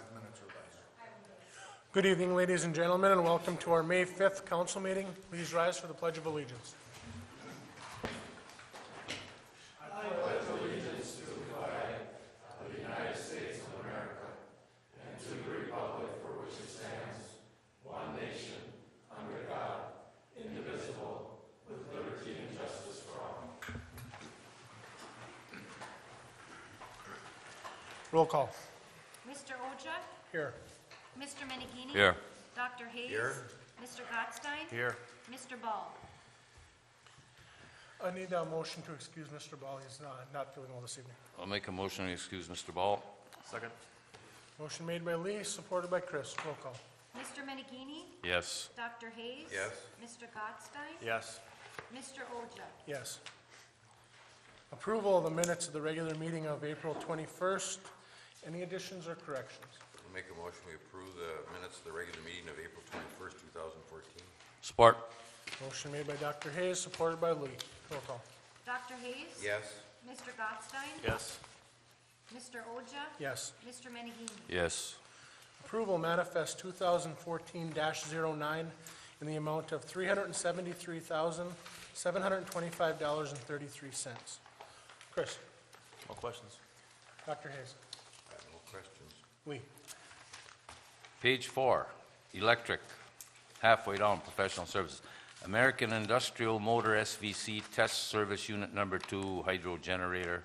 5 minutes or less. Good evening, ladies and gentlemen, and welcome to our May 5th council meeting. Please rise for the Pledge of Allegiance. Roll call. Mr. Oja? Here. Mr. Menegini? Here. Dr. Hayes? Here. Mr. Gottstein? Here. Mr. Ball? I need a motion to excuse Mr. Ball. He's not feeling well this evening. I'll make a motion to excuse Mr. Ball. Second. Motion made by Lee, supported by Chris. Roll call. Mr. Menegini? Yes. Dr. Hayes? Yes. Mr. Gottstein? Yes. Mr. Oja? Yes. Approval of the minutes of the regular meeting of April 21st. Any additions or corrections? I'll make a motion, we approve the minutes of the regular meeting of April 21st, 2014. Support. Motion made by Dr. Hayes, supported by Lee. Roll call. Dr. Hayes? Yes. Mr. Gottstein? Yes. Mr. Oja? Yes. Mr. Menegini? Yes. Approval manifest 2014-09 in the amount of $373,725.33. Chris. No questions. Dr. Hayes. I have no questions. Lee. Page 4, electric, halfway down, professional services. American Industrial Motor SVC Test Service Unit Number 2 hydro generator.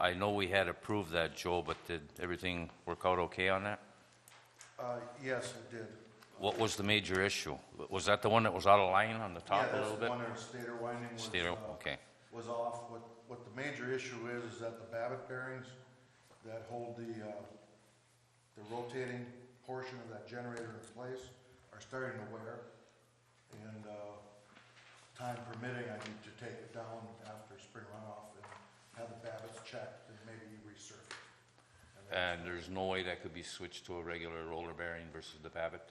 I know we had approved that, Joe, but did everything work out okay on that? Yes, it did. What was the major issue? Was that the one that was out of line on the top a little bit? Yeah, that's the one, stator winding was, Stator, okay. was off. What the major issue is that the Babbitt bearings that hold the rotating portion of that generator in place are starting to wear. And time permitting, I need to take it down after spring runoff and have the Babbitts checked and maybe resurface. And there's no way that could be switched to a regular roller bearing versus the Babbitt?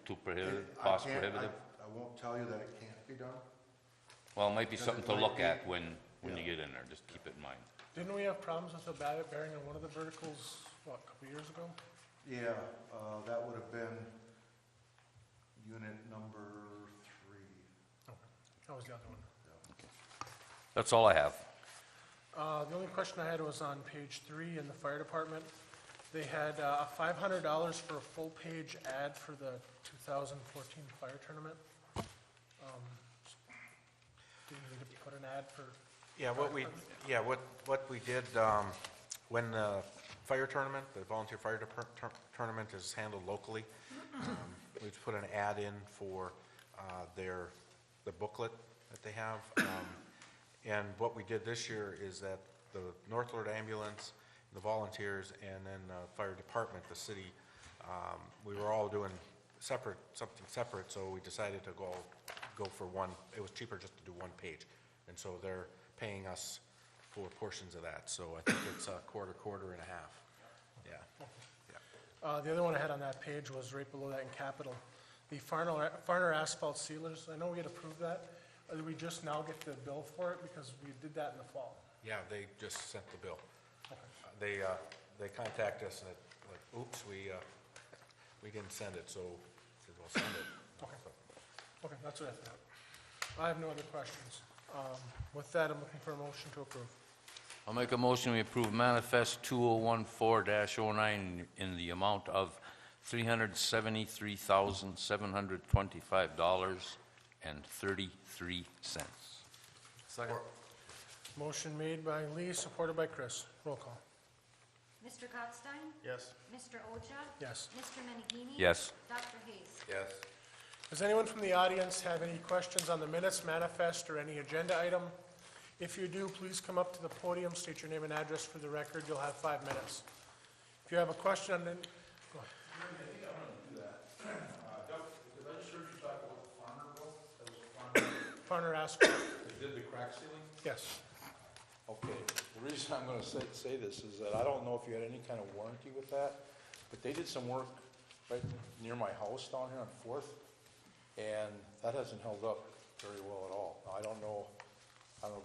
Too prohibitive, cost prohibitive? I won't tell you that it can't be done. Well, it might be something to might look be. at when Yeah. you get in there, just keep it in mind. Didn't we have problems with the Babbitt bearing on one of the verticals, what, a couple years ago? Yeah, that would have been unit number 3. Okay, that was the other one. That's all I have. The only question I had was on page 3 in the fire department. They had $500 for a full-page ad for the 2014 fire tournament. Do you need to put an ad for? Yeah, what we did, when the fire tournament, the volunteer fire tournament is handled locally, we put an ad in for the booklet that they have. And what we did this year is that the Northward Ambulance, the volunteers, and then the fire department, the city, we were all doing something separate, so we decided to go for one. It was cheaper just to do one page, and so they're paying us for portions of that. So I think it's a quarter and a half. Yeah. The other one I had on that page was right below that in capital. The Farner asphalt sealers, I know we had approved that. Did we just now get the bill for it? Because we did that in the fall. Yeah, they just sent the bill. Okay. They contacted us and like, oops, we didn't send it, so I said, well, send it. Okay. Okay, that's what I thought. I have no other questions. With that, I'm looking for a motion to approve. I'll make a motion we approve manifest 2014-09 in the amount of $373,725.33. Second. Motion made by Lee, supported by Chris. Roll call. Mr. Gottstein? Yes. Mr. Oja? Yes. Mr. Menegini? Yes. Dr. Hayes? Yes. Does anyone from the audience have any questions on the minutes, manifest, or any agenda item? If you do, please come up to the podium, state your name and address for the record. You'll have 5 minutes. If you have a question on the, go ahead. I think I'm going to do that. Doug, did I just heard you talk about the farmer bill? That was Farner asphalt. they did the crack sealing? Yes. Okay, the reason I'm going to say this is that I don't know if you had any kind of warranty with that, but they did some work right near my house down here on 4th, and that hasn't held up very well at all. Now, I don't know,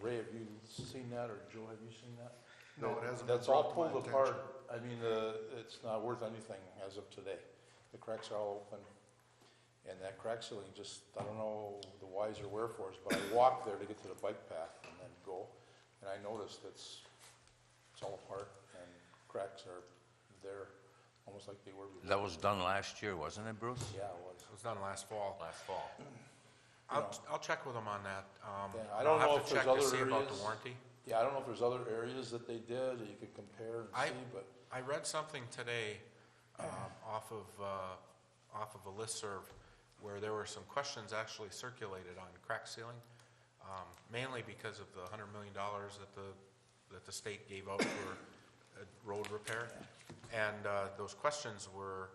Ray, have you seen that, or Joe, have you seen that? No, it hasn't been That's all brought to my pulled apart. attention. I mean, it's not worth anything as of today. The cracks are all open. And that crack sealing just, I don't know the whys or wherefores, but I walked there to get to the bike path and then go. And I noticed it's all apart and cracks are there, almost like they were before. That was done last year, wasn't it, Bruce? Yeah, it was. It was done last fall. Last fall. I'll check with them on that. Yeah, I don't know if there's other I'll have to check to see about areas. the warranty. Yeah, I don't know if there's other areas that they did that you could compare and see, but I read something today off of a listserv where there were some questions actually circulated on crack sealing, mainly because of the $100 million that the state gave out for road repair. And those questions were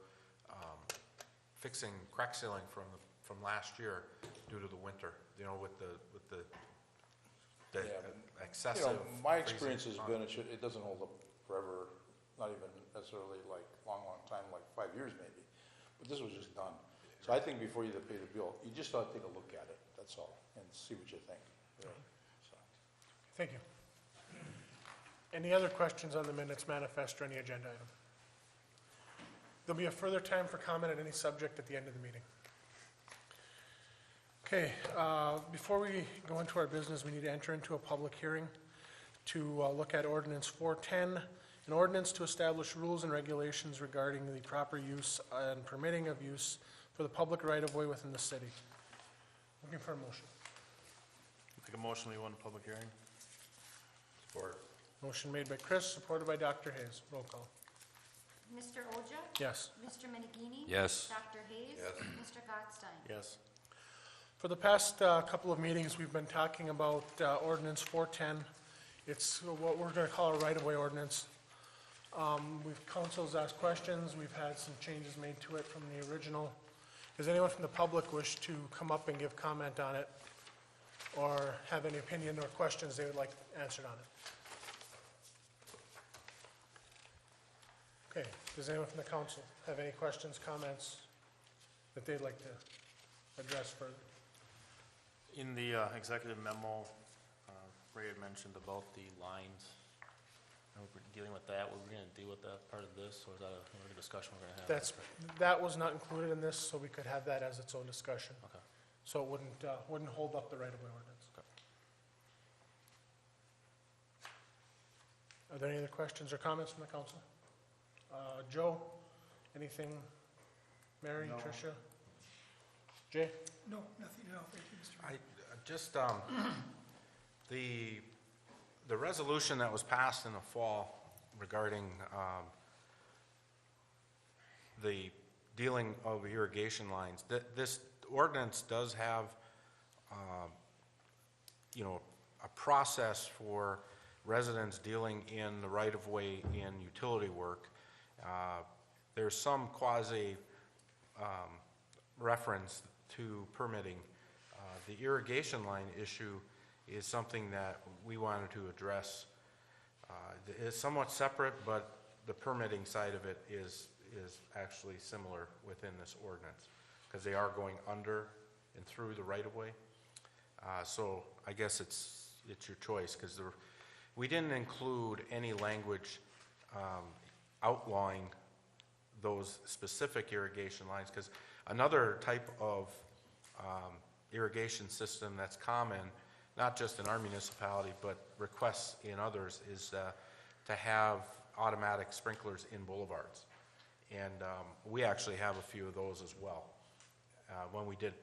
fixing crack sealing from last year due to the winter, with the Yeah, excessive. my freezing experience has on- been, it doesn't hold up forever, not even necessarily like long time, like 5 years maybe. But this was just done. So I think before you pay the bill, you just ought to take a look at it, that's all, and see what you think. really. So. Thank you. Any other questions on the minutes, manifest, or any agenda item? There'll be a further time for comment on any subject at the end of the meeting. Okay, before we go into our business, we need to enter into a public hearing to look at ordinance 410, an ordinance to establish rules and regulations regarding the proper use and permitting of use for the public right-of-way within the city. Looking for a motion. Make a motion, we want a public hearing? Support. Motion made by Chris, supported by Dr. Hayes. Roll call. Mr. Oja? Yes. Mr. Menegini? Yes. Dr. Hayes? Yes. Mr. Gottstein? Yes. For the past couple of meetings, we've been talking about ordinance 410. It's what we're going to call a right-of-way ordinance. Council's asked questions. We've had some changes made to it from the original. Does anyone from the public wish to come up and give comment on it or have any opinion or questions they would like answered on it? Okay, does anyone from the council have any questions, comments that they'd like to address further? In the executive memo, Ray had mentioned about the lines. And we're dealing with that. Were we going to deal with that part of this, or is that another discussion we're going to have? That was not included in this, so we could have that as its own discussion. Okay. So it wouldn't hold up the right-of-way ordinance. Okay. Are there any other questions or comments from the council? Joe, anything? Mary, No. Tricia? Jay? No, nothing else. Thank you, Mr. Mayor. Just, the resolution that was passed in the fall regarding the dealing of irrigation lines, this ordinance does have, a process for residents dealing in the right-of-way in utility work. There's some quasi reference to permitting. The irrigation line issue is something that we wanted to address. It's somewhat separate, but the permitting side of it is actually similar within this ordinance, because they are going under and through the right-of-way. So I guess it's your choice, because we didn't include any language outlawing those specific irrigation lines, because another type of irrigation system that's common, not just in our municipality, but requests in others, is to have automatic sprinklers in boulevards. And we actually have a few of those as well. When we did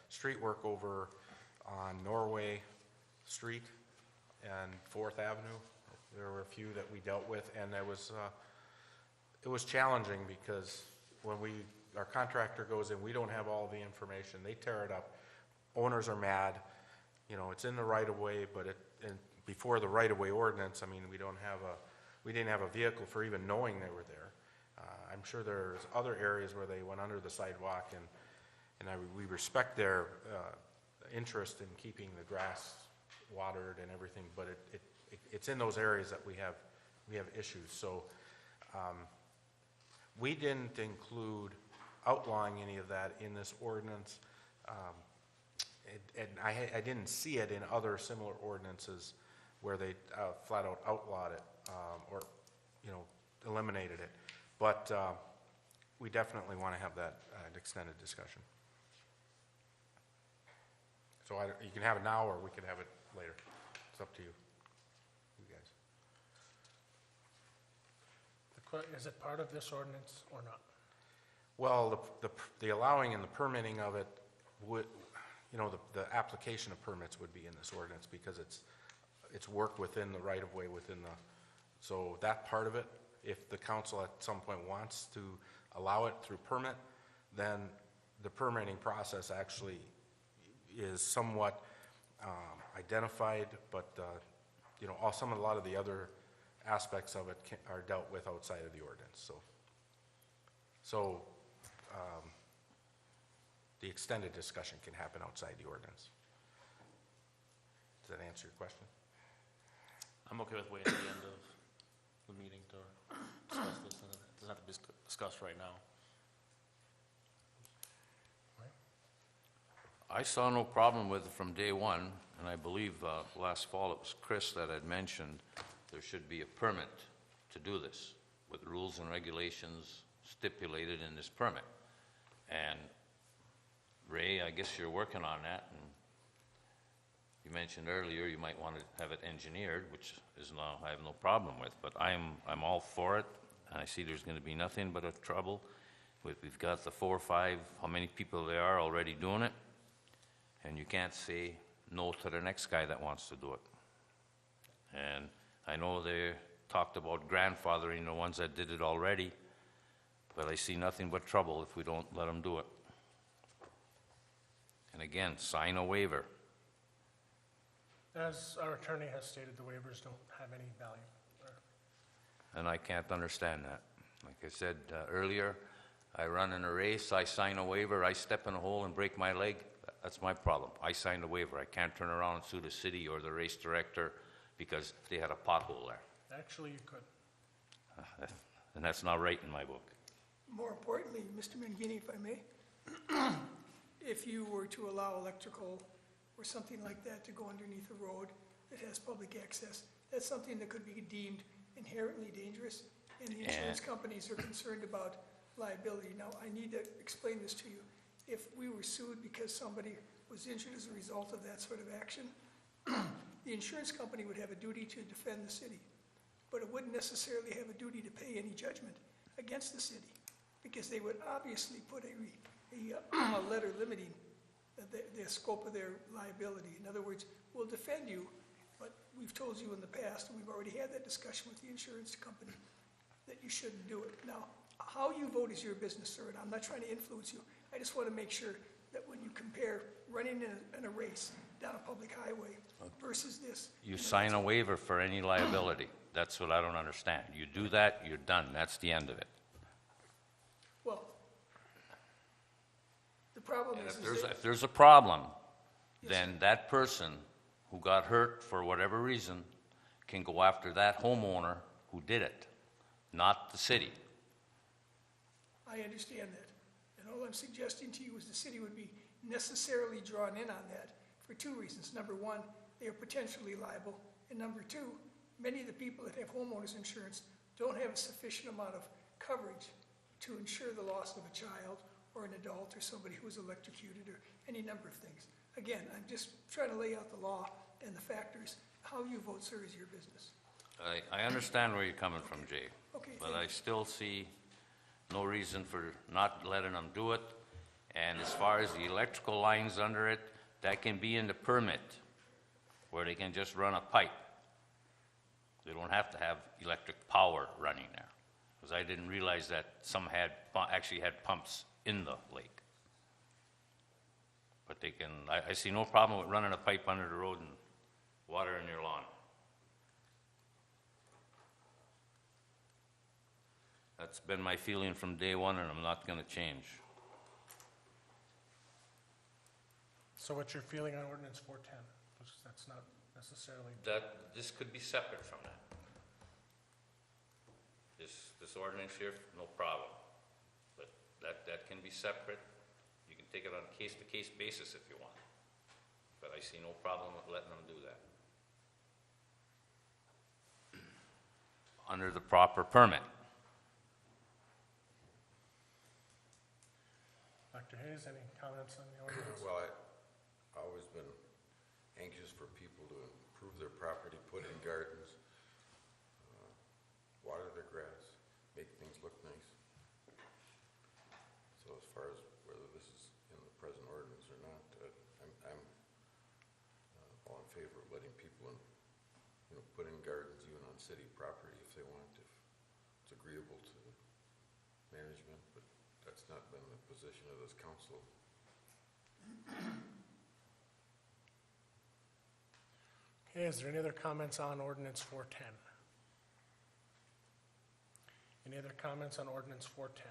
street work over on Norway Street and 4th Avenue, there were a few that we dealt with, and it was challenging, because when our contractor goes in, we don't have all the information. They tear it up. Owners are mad. It's in the right-of-way, but and before the right-of-way ordinance, we didn't have a vehicle for even knowing they were there. I'm sure there's other areas where they went under the sidewalk, and we respect their interest in keeping the grass watered and everything, but it's in those areas that we have issues. So we didn't include outlawing any of that in this ordinance. And I didn't see it in other similar ordinances where they flat out outlawed it. or, you know, eliminated it. But we definitely want to have that extended discussion. So you can have it now, or we can have it later. It's up to you, you guys. Is it part of this ordinance or not? Well, the allowing and the permitting of it would, you know, the application of permits would be in this ordinance because it's work within the right-of-way within the, so that part of it, if the council at some point wants to allow it through permit, then the permitting process actually is somewhat identified, but, you know, a lot of the other aspects of it are dealt with outside of the ordinance, so the extended discussion can happen outside the ordinance. Does that answer your question? I'm okay with waiting to the end of the meeting to discuss this, and it doesn't have to be discussed right now. I saw no problem with it from day one, and I believe last fall it was Chris that had mentioned there should be a permit to do this with rules and regulations stipulated in this permit. And Ray, I guess you're working on that, and you mentioned earlier you might want to have it engineered, which is now I have no problem with, but I'm all for it, and I see there's going to be nothing but a trouble. We've got the 4 or 5, how many people there are already doing it, and you can't say no to the next guy that wants to do it. And I know they talked about grandfathering the ones that did it already, but I see nothing but trouble if we don't let them do it. And again, sign a waiver. As our attorney has stated, the waivers don't have any value. And I can't understand that. Like I said earlier, I run in a race, I sign a waiver, I step in a hole and break my leg. That's my problem. I signed a waiver. I can't turn around and sue the city or the race director because they had a pothole there. Actually, you could. And that's not right in my book. More importantly, Mr. Mangini, if I may, if you were to allow electrical or something like that to go underneath a road that has public access, that's something that could be deemed inherently dangerous, and the insurance companies are concerned about liability. Now, I need to explain this to you. If we were sued because somebody was injured as a result of that sort of action, the insurance company would have a duty to defend the city, but it wouldn't necessarily have a duty to pay any judgment against the city, because they would obviously put a letter limiting the scope of their liability. In other words, we'll defend you, but we've told you in the past, and we've already had that discussion with the insurance company, that you shouldn't do it. Now, how you vote is your business, sir, and I'm not trying to influence you. I just want to make sure that when you compare running in a race down a public highway versus this. You sign a waiver for any liability. That's what I don't understand. You do that, you're done. That's the end of it. Well, the problem And is if there's a problem, then that person who got hurt for whatever reason can go after that homeowner who did it, not the city. I understand that. And all I'm suggesting to you is the city would be necessarily drawn in on that for two reasons. Number one, they are potentially liable. And number two, many of the people that have homeowners insurance don't have a sufficient amount of coverage to insure the loss of a child or an adult or somebody who was electrocuted or any number of things. Again, I'm just trying to lay out the law and the factors. How you vote, sir, is your business. I understand where you're coming from, Jay. Okay, But thank I you. still see no reason for not letting them do it. And as far as the electrical lines under it, that can be in the permit, where they can just run a pipe. They don't have to have electric power running there. Because I didn't realize that some actually had pumps in the lake. But they can, I see no problem with running a pipe under the road and watering your lawn. That's been my feeling from day one, and I'm not going to change. So what's your feeling on ordinance 410? Because that's not necessarily, This could be separate from that. This ordinance here, no problem. But that can be separate. You can take it on a case-to-case basis if you want. But I see no problem with letting them do that. under the proper permit. Dr. Hayes, any comments on the ordinance? Well, I've always been anxious for people to improve their property, put in gardens, water their grass, make things look nice. So as far as whether this is in the present ordinance or not, I'm all in favor of letting people put in gardens even on city property if they want, if it's agreeable to management, but that's not been the position of this council. Okay, is there any other comments on ordinance 410? Any other comments on ordinance 410?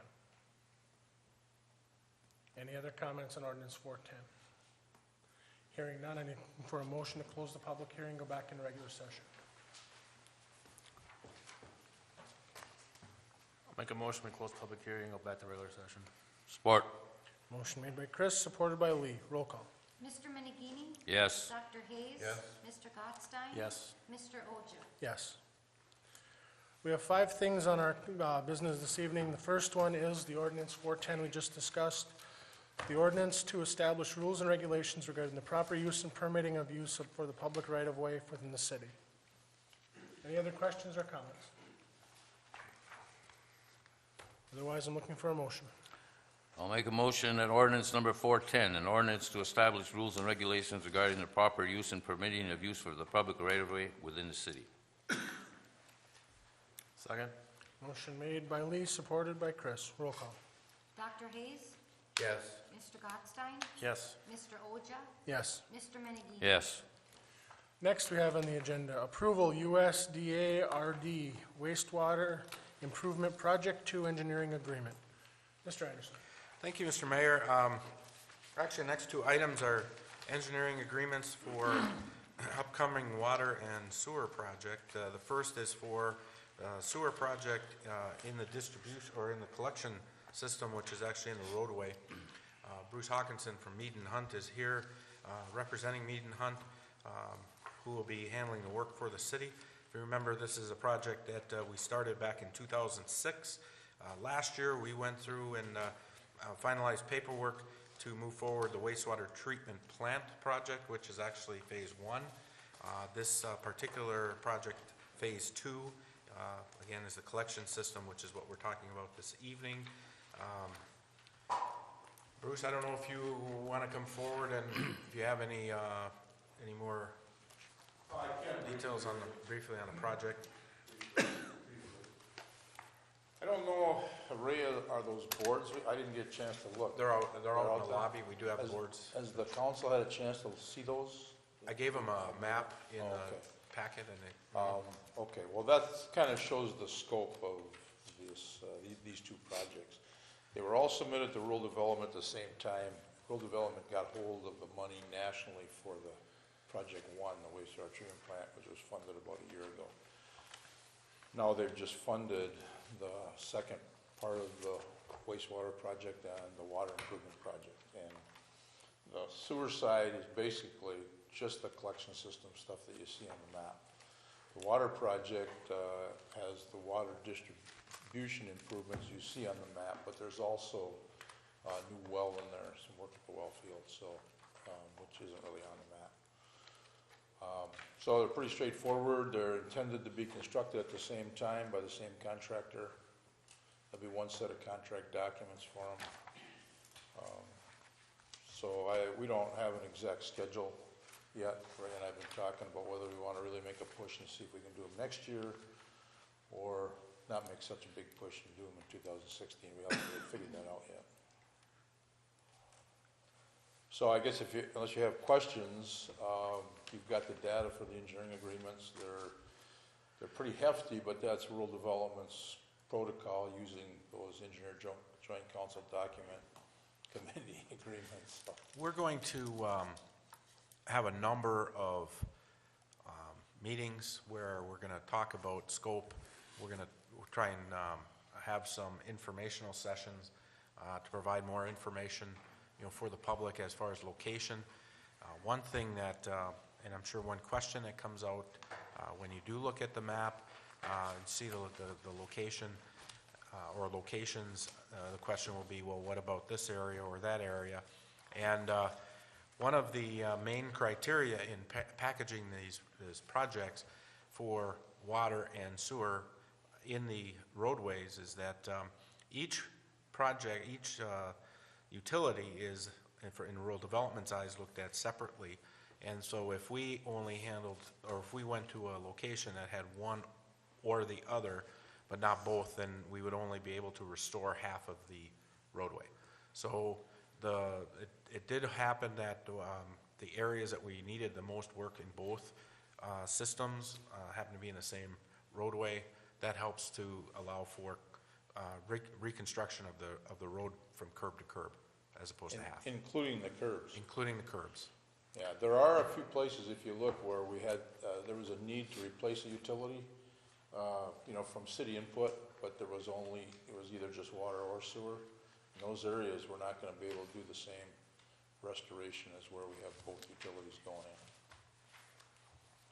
Any other comments on ordinance 410? Hearing none, I need for a motion to close the public hearing, go back in regular session. I'll make a motion, we close public hearing, go back to regular session. Support. Motion made by Chris, supported by Lee. Roll call. Mr. Menegini? Yes. Dr. Hayes? Yes. Mr. Gottstein? Yes. Mr. Oja? Yes. We have 5 things on our business this evening. The first one is the ordinance 410 we just discussed. The ordinance to establish rules and regulations regarding the proper use and permitting of use for the public right-of-way within the city. Any other questions or comments? Otherwise, I'm looking for a motion. I'll make a motion that ordinance number 410, an ordinance to establish rules and regulations regarding the proper use and permitting of use for the public right-of-way within the city. Second? Motion made by Lee, supported by Chris. Roll call. Dr. Hayes? Yes. Mr. Gottstein? Yes. Mr. Oja? Yes. Mr. Menegini? Yes. Next, we have on the agenda approval USDA RD wastewater improvement project 2 engineering agreement. Mr. Anderson. Thank you, Mr. Mayor. Actually, the next 2 items are engineering agreements for upcoming water and sewer project. The first is for sewer project in the distribution, or in the collection system, which is actually in the roadway. Bruce Hawkinson from Mead and Hunt is here representing Mead and Hunt, who will be handling the work for the city. If you remember, this is a project that we started back in 2006. Last year, we went through and finalized paperwork to move forward the wastewater treatment plant project, which is actually phase 1. This particular project, phase 2, again, is the collection system, which is what we're talking about this evening. Bruce, I don't know if you want to come forward and if you have any more details on briefly on the project. I don't know, Ray, are those boards? I didn't get a chance to look. They're out in the there? lobby. We do have Has- boards. Has the council had a chance to see those? I gave them a map in Oh, the okay. packet, and they, Okay, well, that kind of shows the scope of this, these 2 projects. They were all submitted to rural development at the same time. Rural development got hold of the money nationally for the project 1, the wastewater treatment plant, which was funded about a year ago. Now they've just funded the second part of the wastewater project and the water improvement project. And the sewer side is basically just the collection system stuff that you see on the map. The water project has the water distribution improvements you see on the map, but there's also a new well in there, some work at the well field, so, which isn't really on the map. So they're pretty straightforward. They're intended to be constructed at the same time by the same contractor. There'll be 1 set of contract documents for them. So we don't have an exact schedule yet. Ray and I have been talking about whether we want to really make a push and see if we can do them next year, or not make such a big push and do them in 2016. We haven't really figured that out yet. So I guess unless you have questions, you've got the data for the engineering agreements. They're pretty hefty, but that's rural development's protocol using those engineer joint council document committee agreements. So, we're going to have a number of meetings where we're going to talk about scope. We're going to try and have some informational sessions to provide more information, for the public as far as location. One thing that, and I'm sure one question that comes out when you do look at the map, see the location or locations, the question will be, well, what about this area or that area? And one of the main criteria in packaging these projects for water and sewer in the roadways is that each project, each utility is, in rural development's eyes, looked at separately. And so if we only handled, or if we went to a location that had one or the other, but not both, then we would only be able to restore half of the roadway. So it did happen that the areas that we needed the most work in both systems happen to be in the same roadway. That helps to allow for reconstruction of the road from curb to curb, as opposed to half. Including the curbs. Including the curbs. Yeah, there are a few places, if you look, where we had, there was a need to replace a utility, from city input, but there was only, it was either just water or sewer. In those areas, we're not gonna be able to do the same restoration as where we have both utilities going in.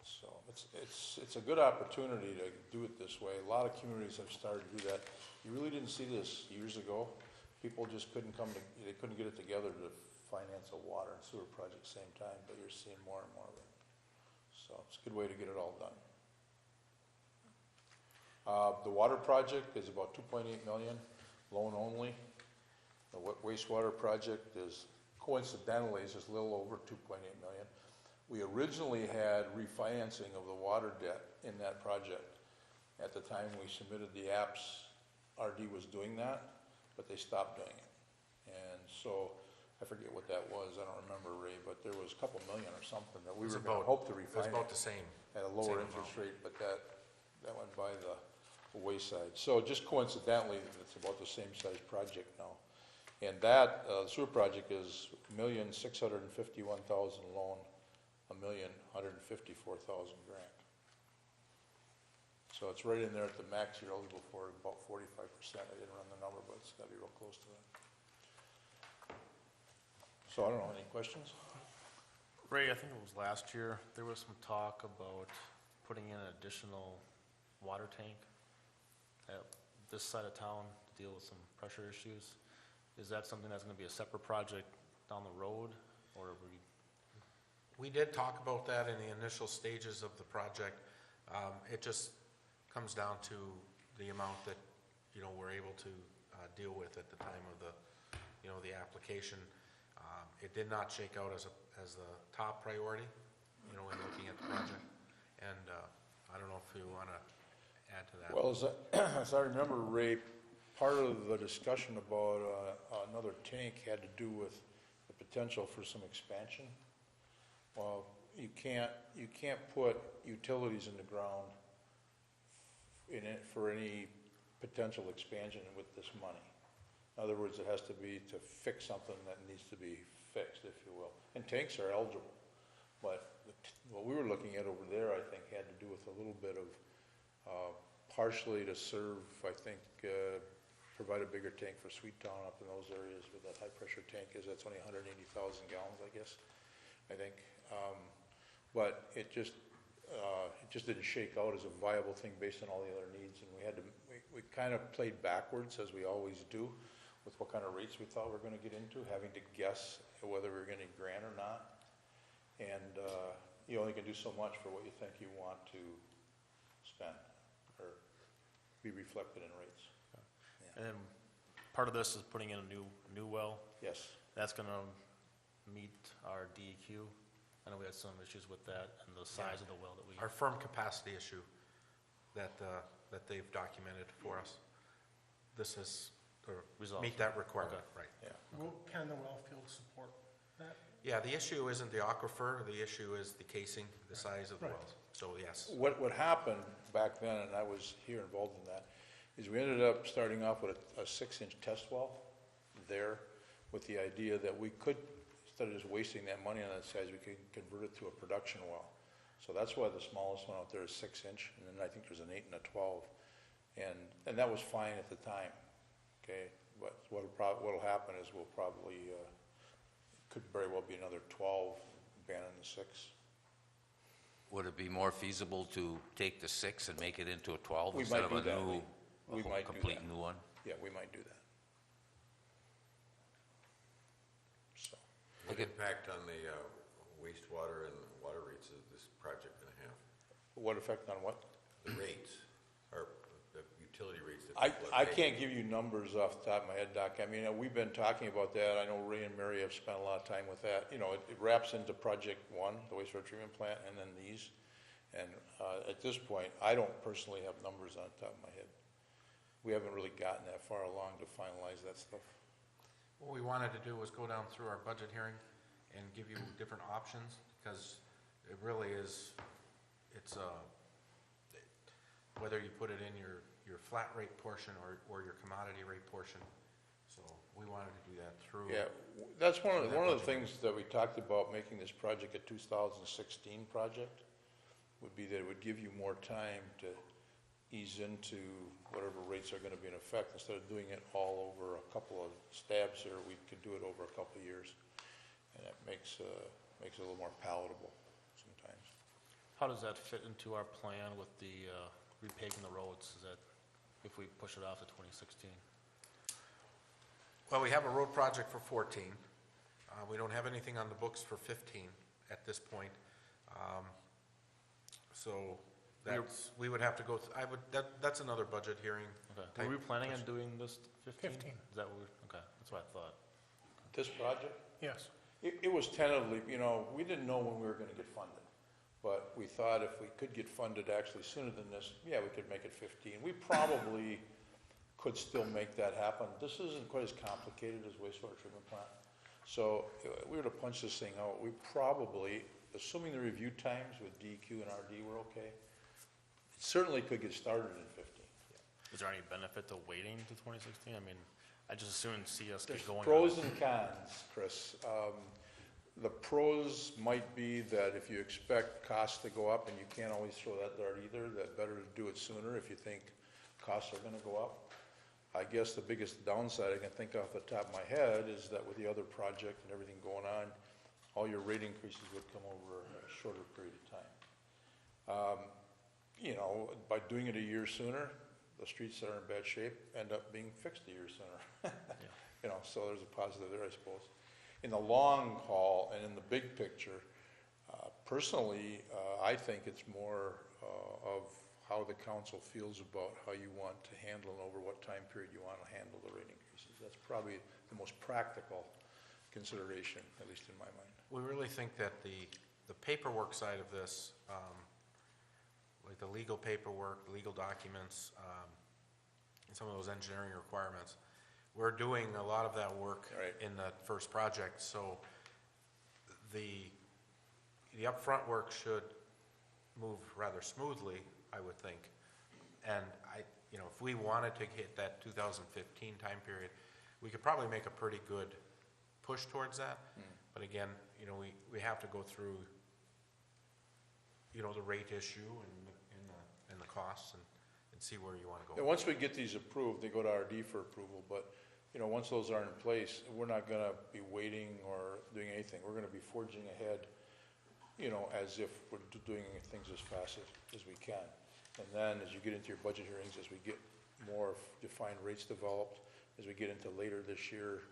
So it's a good opportunity to do it this way. A lot of communities have started to do that. You really didn't see this years ago. People just couldn't they couldn't get it together to finance a water and sewer project at the same time, but you're seeing more and more of it. So it's a good way to get it all done. The water project is about 2.8 million, loan only. The wastewater project is, coincidentally, is just a little over 2.8 million. We originally had refinancing of the water debt in that project. At the time we submitted the apps, RD was doing that, but they stopped doing it. And so, I forget what that was, I don't remember, Ray, but there was a couple million or something that we were going to hope to It was refinance about the same. at a lower interest rate, but that went by the wayside. So just coincidentally, it's about the same size project now. And that sewer project is $1,651,000 loan, $1,154,000 grant. So it's right in there at the max you're eligible for, about 45%. I didn't run the number, but it's got to be real close to that. So I don't know, any questions? Ray, I think it was last year, there was some talk about putting in an additional water tank at this side of town to deal with some pressure issues. Is that something that's gonna be a separate project down the road, or are we? We did talk about that in the initial stages of the project. It just comes down to the amount that, we're able to deal with at the time of the application. It did not shake out as the top priority, in looking at the project. And I don't know if you want to add to that. Well, as I remember, Ray, part of the discussion about another tank had to do with the potential for some expansion. Well, you can't put utilities in the ground in it for any potential expansion with this money. In other words, it has to be to fix something that needs to be fixed, if you will. And tanks are eligible, but what we were looking at over there, I think, had to do with a little bit of partially to serve, I think, provide a bigger tank for Sweet Town up in those areas where that high pressure tank is. That's only 180,000 gallons, I guess, I think. But it just didn't shake out as a viable thing based on all the other needs, and we kind of played backwards, as we always do, with what kind of rates we thought we were going to get into, having to guess whether we were going to grant or not. And you only can do so much for what you think you want to spend or be reflected in rates. And then part of this is putting in a new well. Yes. That's gonna meet our DEQ. I know we had some issues with that and the size of the well that we. Our firm capacity issue that they've documented for us, this is, Resolved. meet that requirement, Okay. right? Yeah. Can the well field support that? Yeah, the issue isn't the aquifer, the issue is the casing, the size of the Right. wells. So, yes. What happened back then, and I was here involved in that, is we ended up starting off with a 6-inch test well there with the idea that we could, instead of just wasting that money on that size, we could convert it to a production well. So that's why the smallest one out there is 6-inch, and then I think there's an 8 and a 12. And that was fine at the time, okay? But what'll happen is we'll probably, could very well be another 12 banning the 6. Would it be more feasible to take the 6 and make it into a 12 We instead might of do a that. new, We a whole might do complete that. new one? Yeah, we might do that. So, What impact on the wastewater and water rates is this project going to have? what effect on what? The rates, or the utility rates that I people are paying? can't give you numbers off the top of my head, Doc. I mean, we've been talking about that. I know Ray and Mary have spent a lot of time with that. You know, it wraps into Project One, the wastewater treatment plant, and then these. And at this point, I don't personally have numbers on the top of my head. We haven't really gotten that far along to finalize that stuff. What we wanted to do was go down through our budget hearing and give you different options, because it really is, it's whether you put it in your flat rate portion or your commodity rate portion. So we wanted to do that through. Yeah, that's one of That the budget. things that we talked about, making this project a 2016 project, would be that it would give you more time to ease into whatever rates are gonna be in effect. Instead of doing it all over a couple of stabs here, we could do it over a couple of years. And that makes it a little more palatable sometimes. How does that fit into our plan with the repaving the roads? Is that if we push it off to 2016? Well, we have a road project for 14. We don't have anything on the books for 15 at this point. So we would have to go, that's another budget hearing. Okay. type Were we planning on question. doing this 15? 15. Is that what we're, okay, that's what I thought. This project, Yes. it was tentatively, you know, we didn't know when we were gonna get funded. But we thought if we could get funded actually sooner than this, yeah, we could make it 15. We probably could still make that happen. This isn't quite as complicated as wastewater treatment plant. So if we were to punch this thing out, we probably, assuming the review times with DEQ and RD were okay, it certainly could get started in 15. Is there any benefit to waiting to 2016? I mean, I just assume see us There's get going. pros and cons, Chris. The pros might be that if you expect costs to go up, and you can't always throw that dart either, that better to do it sooner if you think costs are gonna go up. I guess the biggest downside I can think off the top of my head is that with the other project and everything going on, all your rate increases would come over a shorter period of time. You know, by doing it a year sooner, the streets that are in bad shape end up being fixed a year sooner. You know, so there's a positive there, I suppose. In the long haul and in the big picture, personally, I think it's more of how the council feels about how you want to handle and over what time period you want to handle the rate increases. That's probably the most practical consideration, at least in my mind. We really think that the paperwork side of this, like the legal paperwork, legal documents, and some of those engineering requirements, we're doing a lot of that work Right. in the first project, so the upfront work should move rather smoothly, I would think. And you know, if we wanted to hit that 2015 time period, we could probably make a pretty good push towards that. But again, you know, we have to go through, you know, the rate issue and the costs and see where you want to go. And once we get these approved, they go to RD for approval, but, you know, once those are in place, we're not gonna be waiting or doing anything. We're gonna be forging ahead, you know, as if we're doing things as fast as we can. And then as you get into your budget hearings, as we get more defined rates developed, as we get into later this year,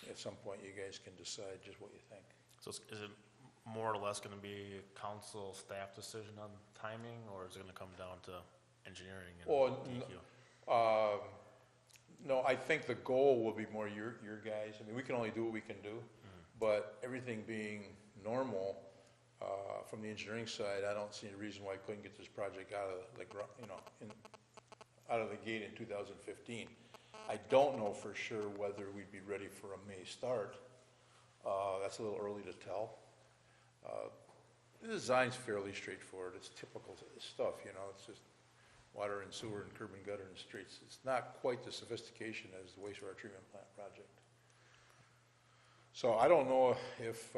at some point you guys can decide just what you think. So is it more or less gonna be a council staff decision on timing, or is it gonna come down to engineering and Well, DEQ? No, I think the goal will be more your guys. I mean, we can only do what we can do, but everything being normal, from the engineering side, I don't see any reason why I couldn't get this project out of the, out of the gate in 2015. I don't know for sure whether we'd be ready for a May start. That's a little early to tell. The design's fairly straightforward. It's typical stuff, you know, it's just water and sewer and curb and gutter and streets. It's not quite the sophistication as the wastewater treatment plant project. So I don't know if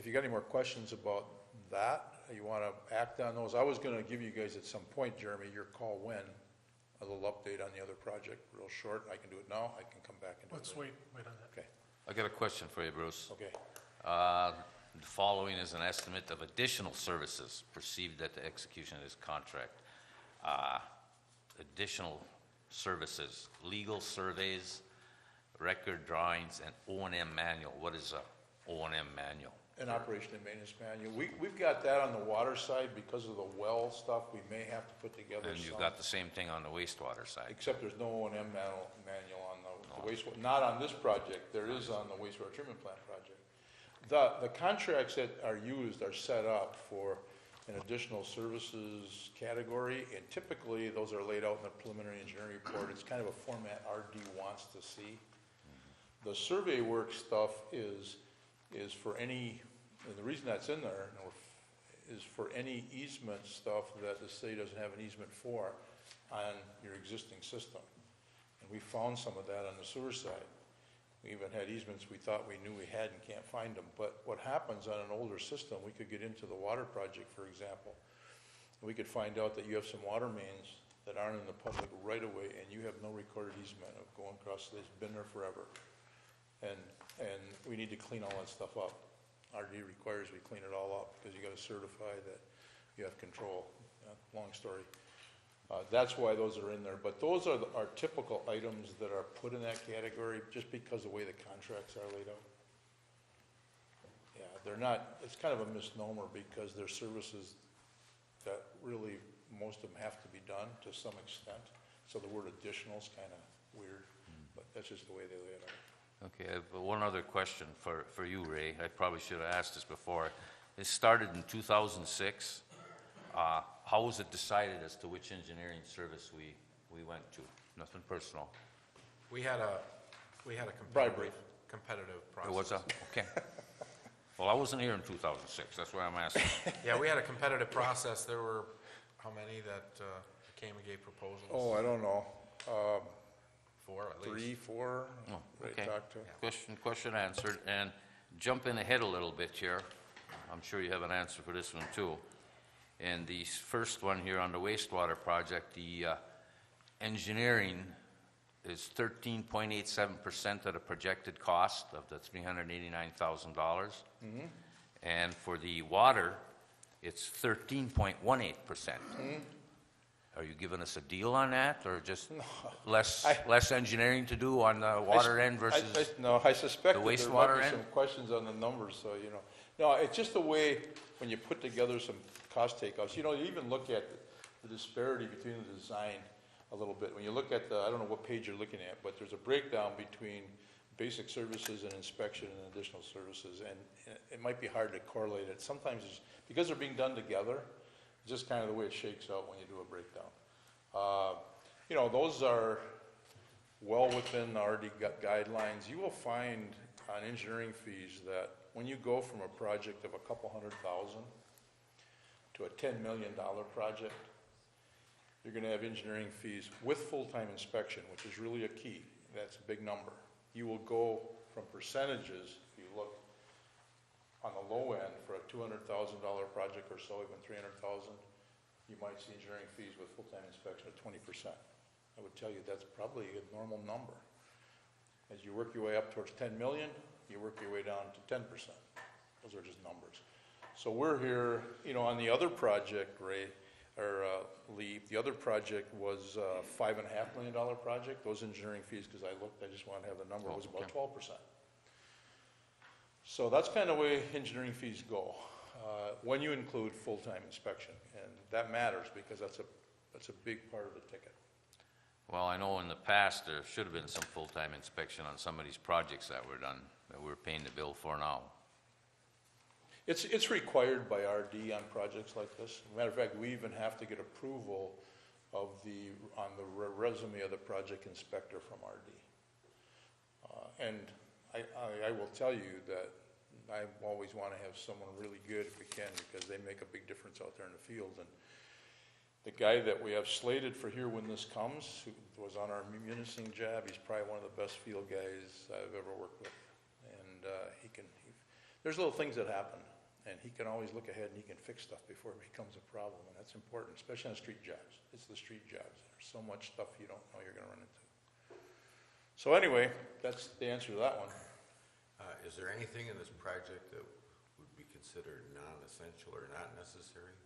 you got any more questions about that, you want to act on those. I was going to give you guys at some point, Jeremy, your call when, a little update on the other project, real short. I can do it now, I can come back and do it Let's later. wait on that. Okay, I got a question for you, Bruce. okay. The following is an estimate of additional services perceived at the execution of this contract. Additional services, legal surveys, record drawings, and O&M manual. What is a O&M manual? An operation and maintenance manual. We've got that on the water side because of the well stuff. We may have to put together And you've some, got the same thing on the wastewater side. except there's no O&M manual on the wastewater, not on this project. There is on the wastewater treatment plant project. The contracts that are used are set up for an additional services category, and typically those are laid out in the preliminary engineering report. It's kind of a format RD wants to see. The survey work stuff is for any, and the reason that's in there is for any easement stuff that the city doesn't have an easement for on your existing system. And we found some of that on the sewer side. We even had easements we thought we knew we had and can't find them. But what happens on an older system, we could get into the water project, for example. We could find out that you have some water mains that aren't in the public right of way, and you have no recorded easement of going across. It's been there forever. And we need to clean all that stuff up. RD requires we clean it all up because you got to certify that you have control. Long story. That's why those are in there. But those are our typical items that are put in that category just because of the way the contracts are laid out. Yeah, they're not, it's kind of a misnomer because they're services that really, most of them have to be done to some extent. So the word additional is kind of weird, but that's just the way they lay it out. Okay, I have one other question for you, Ray. I probably should have asked this before. It started in 2006. How was it decided as to which engineering service we went to? Nothing personal. We had a Bribery. competitive process. It was okay. Well, I wasn't here in 2006. That's why I'm asking. Yeah, we had a competitive process. There were, how many that came and gave proposals? Oh, I don't know. 4 at least. 3, 4. Oh, Ray okay. talked to. Question answered. And jumping ahead a little bit here, I'm sure you have an answer for this one too. And the first one here on the wastewater project, the engineering is 13.87% of the projected cost of the $389,000. And for the water, it's 13.18%. Are you giving us a deal on that, or just less engineering to do on the water end versus? No, I suspect the that there wastewater might be end? some questions on the numbers, so, you know. No, it's just the way, when you put together some cost takeoffs, you know, you even look at the disparity between the design a little bit. When you look at I don't know what page you're looking at, but there's a breakdown between basic services and inspection and additional services, and it might be hard to correlate it. Sometimes it's, because they're being done together, it's just kind of the way it shakes out when you do a breakdown. You know, those are well within the RD guidelines. You will find on engineering fees that when you go from a project of a couple $100,000 to a $10 million project, you're going to have engineering fees with full-time inspection, which is really a key. That's a big number. You will go from percentages, if you look on the low end for a $200,000 project or so, even $300,000, you might see engineering fees with full-time inspection at 20%. I would tell you that's probably a normal number. As you work your way up towards 10 million, you work your way down to 10%. Those are just numbers. So we're here, you know, on the other project, Ray, or Lee, the other project was a $5.5 million project. Those engineering fees, because I looked, I just wanted to have the number, was about 12%. So that's kind of the way engineering fees go when you include full-time inspection, and that matters because that's a big part of the ticket. Well, I know in the past there should have been some full-time inspection on some of these projects that were done, that we're paying the bill for now. It's required by RD on projects like this. As a matter of fact, we even have to get approval of on the resume of the project inspector from RD. And I will tell you that I always want to have someone really good if we can, because they make a big difference out there in the field. And the guy that we have slated for here when this comes, who was on our municipal job, he's probably one of the best field guys I've ever worked with. And there's little things that happen, and he can always look ahead and he can fix stuff before it becomes a problem, and that's important, especially on street jobs. It's the street jobs. There's so much stuff you don't know you're going to run into. So anyway, that's the answer to that one. Is there anything in this project that would be considered non-essential or not necessary?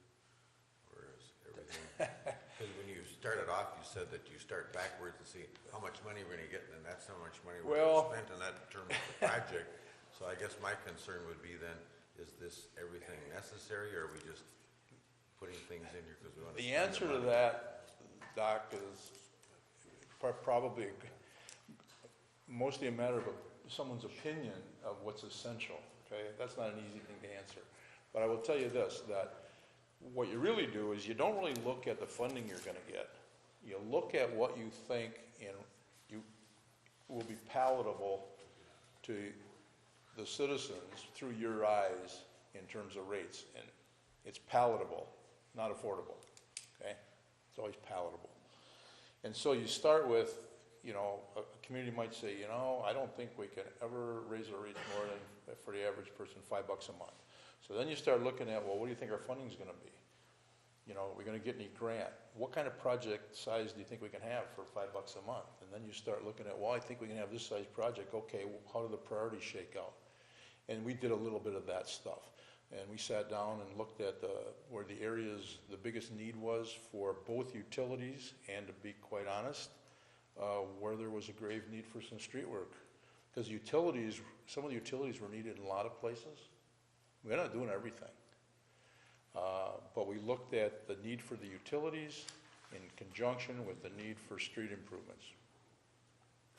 Or is everything? Because when you started off, you said that you start backwards and see how much money we're gonna get, and then that's how much money we're Well- gonna spend, and that determines the project. So I guess my concern would be then, is this everything necessary, or are we just putting things in here because we want to The spend answer the to money? that, Doc, is probably mostly a matter of someone's opinion of what's essential, okay? That's not an easy thing to answer. But I will tell you this, that what you really do is you don't really look at the funding you're gonna get. You look at what you think you will be palatable to the citizens through your eyes in terms of rates. And it's palatable, not affordable, okay? It's always palatable. And so you start with, you know, a community might say, you know, I don't think we can ever raise our rates more than, for the average person, $5 a month. So then you start looking at, well, what do you think our funding's gonna be? You know, are we gonna get any grant? What kind of project size do you think we can have for $5 a month? And then you start looking at, well, I think we can have this size project. Okay, well, how do the priorities shake out? And we did a little bit of that stuff. And we sat down and looked at where the areas, the biggest need was for both utilities and, to be quite honest, where there was a grave need for some street work. Because utilities, some of the utilities were needed in a lot of places. We're not doing everything. But we looked at the need for the utilities in conjunction with the need for street improvements.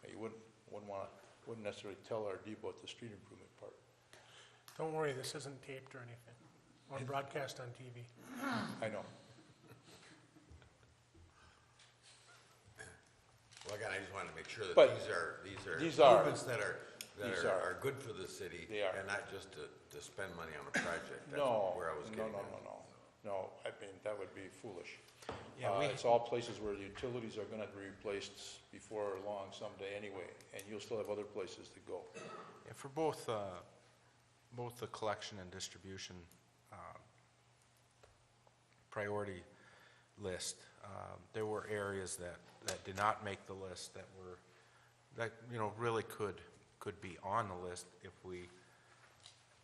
You wouldn't necessarily tell our depot at the street improvement part. Don't worry, this isn't taped or anything, or broadcast on TV. I know. Well, again, I just wanted to make sure that But these these are. improvements that These are good for the city. They are. And not just to spend money on a project. That's No, where I was getting at. No, I mean, that would be foolish. Yeah, It's all places where the utilities are gonna be replaced before long someday anyway, and you'll still have other places to go. Yeah, for both the collection and distribution priority list, there were areas that did not make the list that you know, really could be on the list if we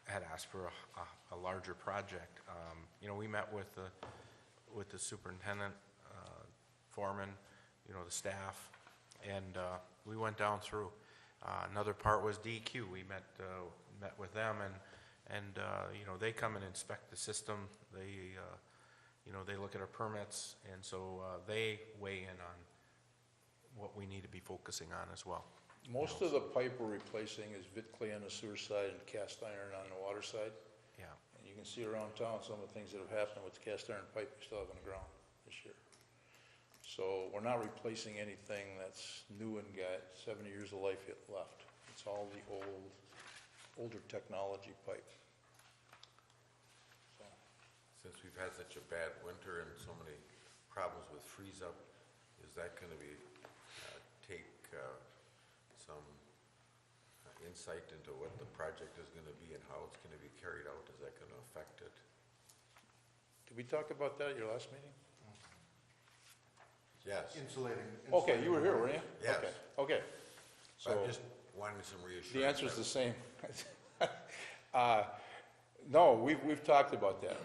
had asked for a larger project. You know, we met with the superintendent, foreman, you know, the staff, and we went down through. Another part was DEQ. We met with them, and you know, they come and inspect the system. They you know, they look at our permits, and so they weigh in on what we need to be focusing on as well. Most of the pipe we're replacing is vit clay on the sewer side and cast iron on the water side. Yeah. And you can see around town some of the things that have happened with cast iron pipe we still have on the ground this year. So we're not replacing anything that's new and got 70 years of life yet left. It's all the older technology pipe. So, Since we've had such a bad winter and so many problems with freeze up, is that gonna be, take some insight into what the project is gonna be and how it's gonna be carried out? Is that gonna affect it? did we talk about that at your last meeting? Yes. Insulating. Okay, you were here, weren't you? Yes. Okay. So So I'm just wanting some reassurance. the answer is the same. No, we've talked about that.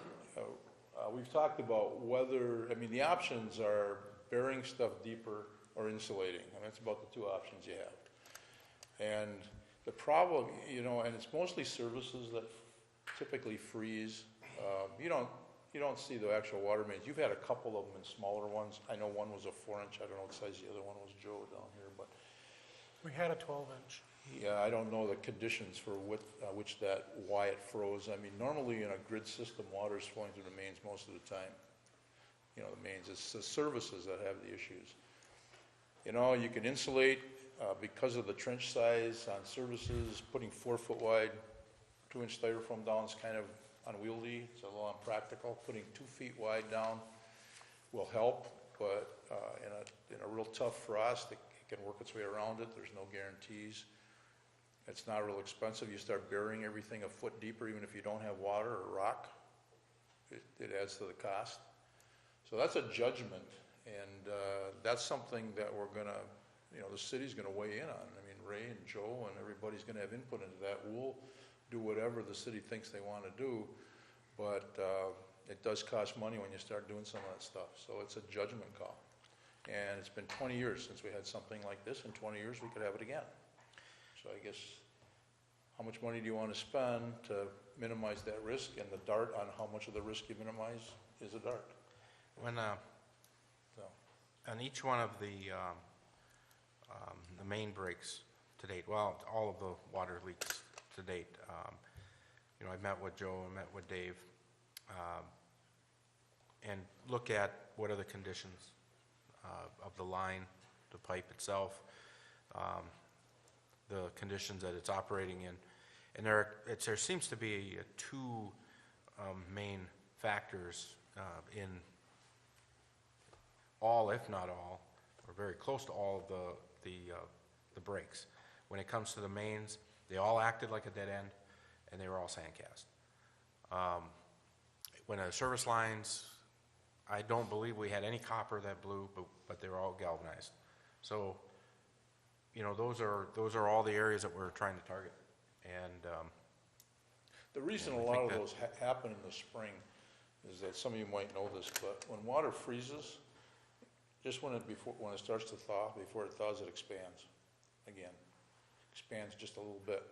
We've talked about whether, I mean, the options are burying stuff deeper or insulating. I mean, that's about the two options you have. And the problem, you know, and it's mostly services that typically freeze. You don't see the actual water mains. You've had a couple of them in smaller ones. I know one was a 4-inch. I don't know what size the other one was, Joe, down here, but We had a 12-inch. yeah, I don't know the conditions for why it froze. I mean, normally in a grid system, water is flowing through the mains most of the time. You know, the mains, it's the services that have the issues. You know, you can insulate because of the trench size on services, putting 4-foot wide, 2-inch styrofoam down is kind of unwieldy. It's a little impractical. Putting 2 feet wide down will help, but in a real tough frost, it can work its way around it. There's no guarantees. It's not real expensive. You start burying everything a foot deeper, even if you don't have water or rock, it adds to the cost. So that's a judgment, and that's something that we're gonna, you know, the city's gonna weigh in on. I mean, Ray and Joe and everybody's gonna have input into that. do whatever the city thinks they want to do, but it does cost money when you start doing some of that stuff, so it's a judgment call. And it's been 20 years since we had something like this. In 20 years, we could have it again. So I guess, how much money do you want to spend to minimize that risk? And the dart on how much of the risk you minimize is a dart. When, So, on each one of the main breaks to date, well, all of the water leaks to date, you know, I met with Joe, I met with Dave, and look at what are the conditions of the line, the pipe itself, the conditions that it's operating in. And there seems to be two main factors in all, if not all, or very close to all of the breaks. When it comes to the mains, they all acted like a dead end, and they were all sand cast. When the service lines, I don't believe we had any copper that blew, but they were all galvanized. So, you know, those are all the areas that we're trying to target. And the reason Yeah, a I lot think of that- those happen in the spring is that some of you might know this, but when water freezes, just when it starts to thaw, before it thaws, it expands again. Expands just a little bit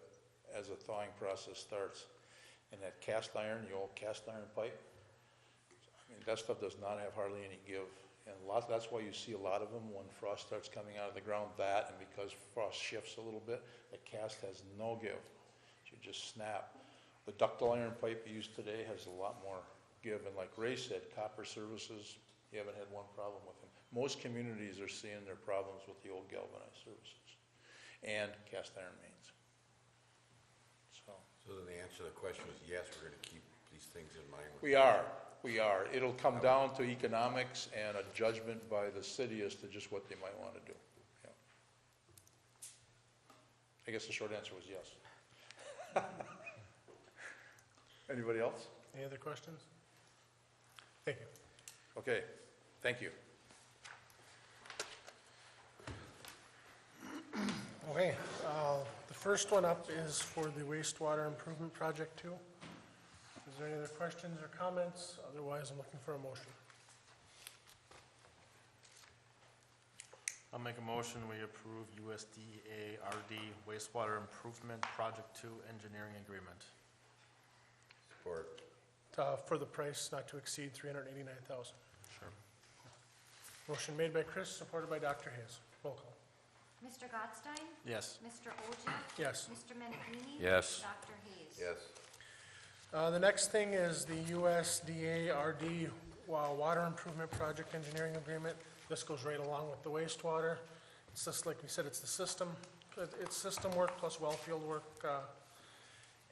as the thawing process starts. And that cast iron, the old cast iron pipe, I mean, that stuff does not have hardly any give. And that's why you see a lot of them when frost starts coming out of the ground, and because frost shifts a little bit, the cast has no give. You just snap. The ductile iron pipe you use today has a lot more give. And like Ray said, copper services, you haven't had one problem with them. Most communities are seeing their problems with the old galvanized services and cast iron mains. So So then the answer to the question is yes, we're going to keep these things in mind. we are. It'll come down to economics and a judgment by the city as to just what they might want to do. Yeah. I guess the short answer was yes. Anybody else? Any other questions? Thank you. Okay, thank you. Okay, the first one up is for the wastewater improvement project 2. Is there any other questions or comments? Otherwise, I'm looking for a motion. I'll make a motion, we approve USDA RD wastewater improvement project 2 engineering agreement. Support. For the price not to exceed $389,000. Sure. Motion made by Chris, supported by Dr. Hayes. Roll call. Mr. Gottstein? Yes. Mr. Ogier? Yes. Mr. Menigini? Yes. Dr. Hayes? Yes. The next thing is the USDA RD Water Improvement Project Engineering Agreement. This goes right along with the wastewater. It's just like we said, it's the system. It's system work plus well field work.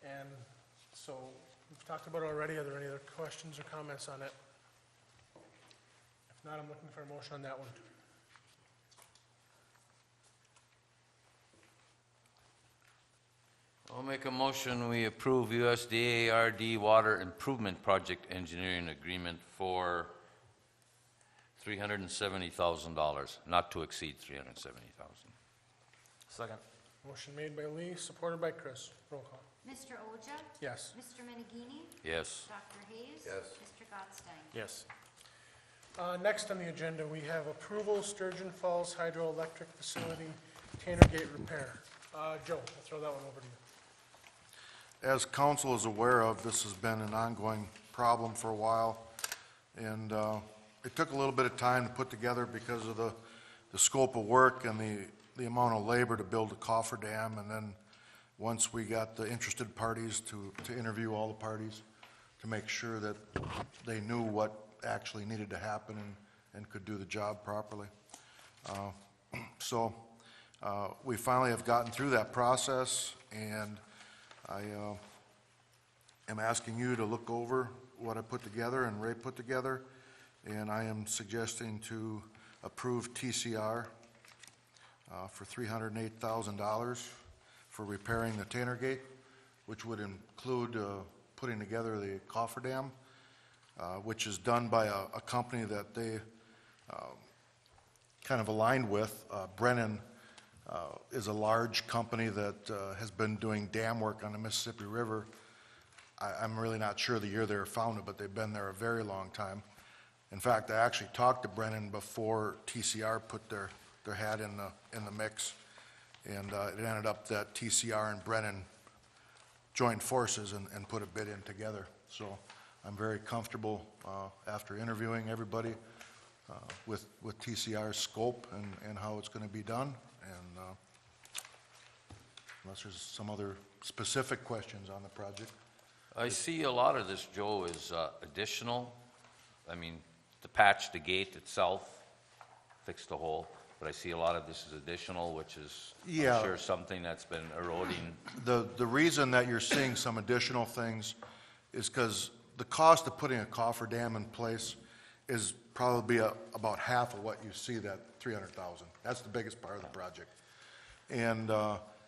And so we've talked about it already. Are there any other questions or comments on it? If not, I'm looking for a motion on that one. I'll make a motion, we approve USDA RD Water Improvement Project Engineering Agreement for $370,000, not to exceed $370,000. Second. Motion made by Lee, supported by Chris. Roll call. Mr. Ogier? Yes. Mr. Menigini? Yes. Dr. Hayes? Yes. Mr. Gottstein? Yes. Next on the agenda, we have approval Sturgeon Falls Hydroelectric Facility Tanner Gate repair. Joe, I'll throw that one over to you. As council is aware of, this has been an ongoing problem for a while, and it took a little bit of time to put together because of the scope of work and the amount of labor to build a cofferdam, and then once we got the interested parties to interview all the parties to make sure that they knew what actually needed to happen and could do the job properly. So we finally have gotten through that process, and I am asking you to look over what I put together and Ray put together, and I am suggesting to approve TCR for $308,000 for repairing the Tanner Gate, which would include putting together the cofferdam, which is done by a company that they kind of aligned with, Brennan is a large company that has been doing dam work on the Mississippi River. I'm really not sure the year they were founded, but they've been there a very long time. In fact, I actually talked to Brennan before TCR put their hat in the mix, and it ended up that TCR and Brennan joined forces and put a bid in together. So I'm very comfortable after interviewing everybody with TCR's scope and how it's going to be done. And unless there's some other specific questions on the project. I see a lot of this, Joe, is additional. I mean, to patch the gate itself, fix the hole, but I see a lot of this is additional, which is, Yeah. I'm sure, something that's been eroding. The reason that you're seeing some additional things is because the cost of putting a coffer dam in place is probably about half of what you see, that 300,000. That's the biggest part of the project. And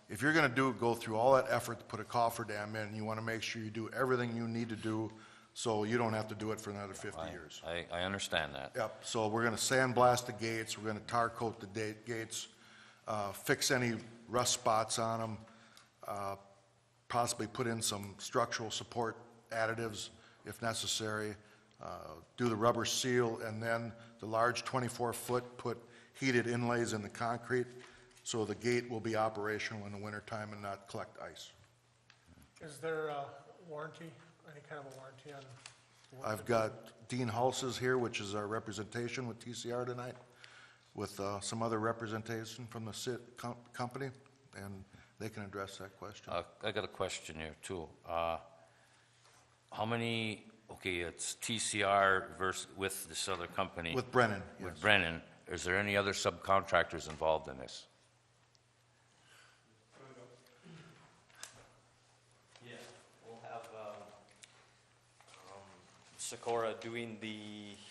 if you're going to go through all that effort to put a coffer dam in, you want to make sure you do everything you need to do so you don't have to do it for another 50 years. I understand that. Yep, so we're going to sandblast the gates, we're going to tar coat the gates, fix any rust spots on them, possibly put in some structural support additives if necessary, do the rubber seal, and then the large 24-foot, put heated inlays in the concrete so the gate will be operational in the wintertime and not collect ice. Is there a warranty, any kind of a warranty on? I've got Dean Hulses here, which is our representation with TCR tonight, with some other representation from the company, and they can address that question. I got a question here, too. How many, okay, it's TCR versus with this other company. With Brennan, yes. With Brennan. Is there any other subcontractors involved in this? Yeah, we'll have Socorro doing the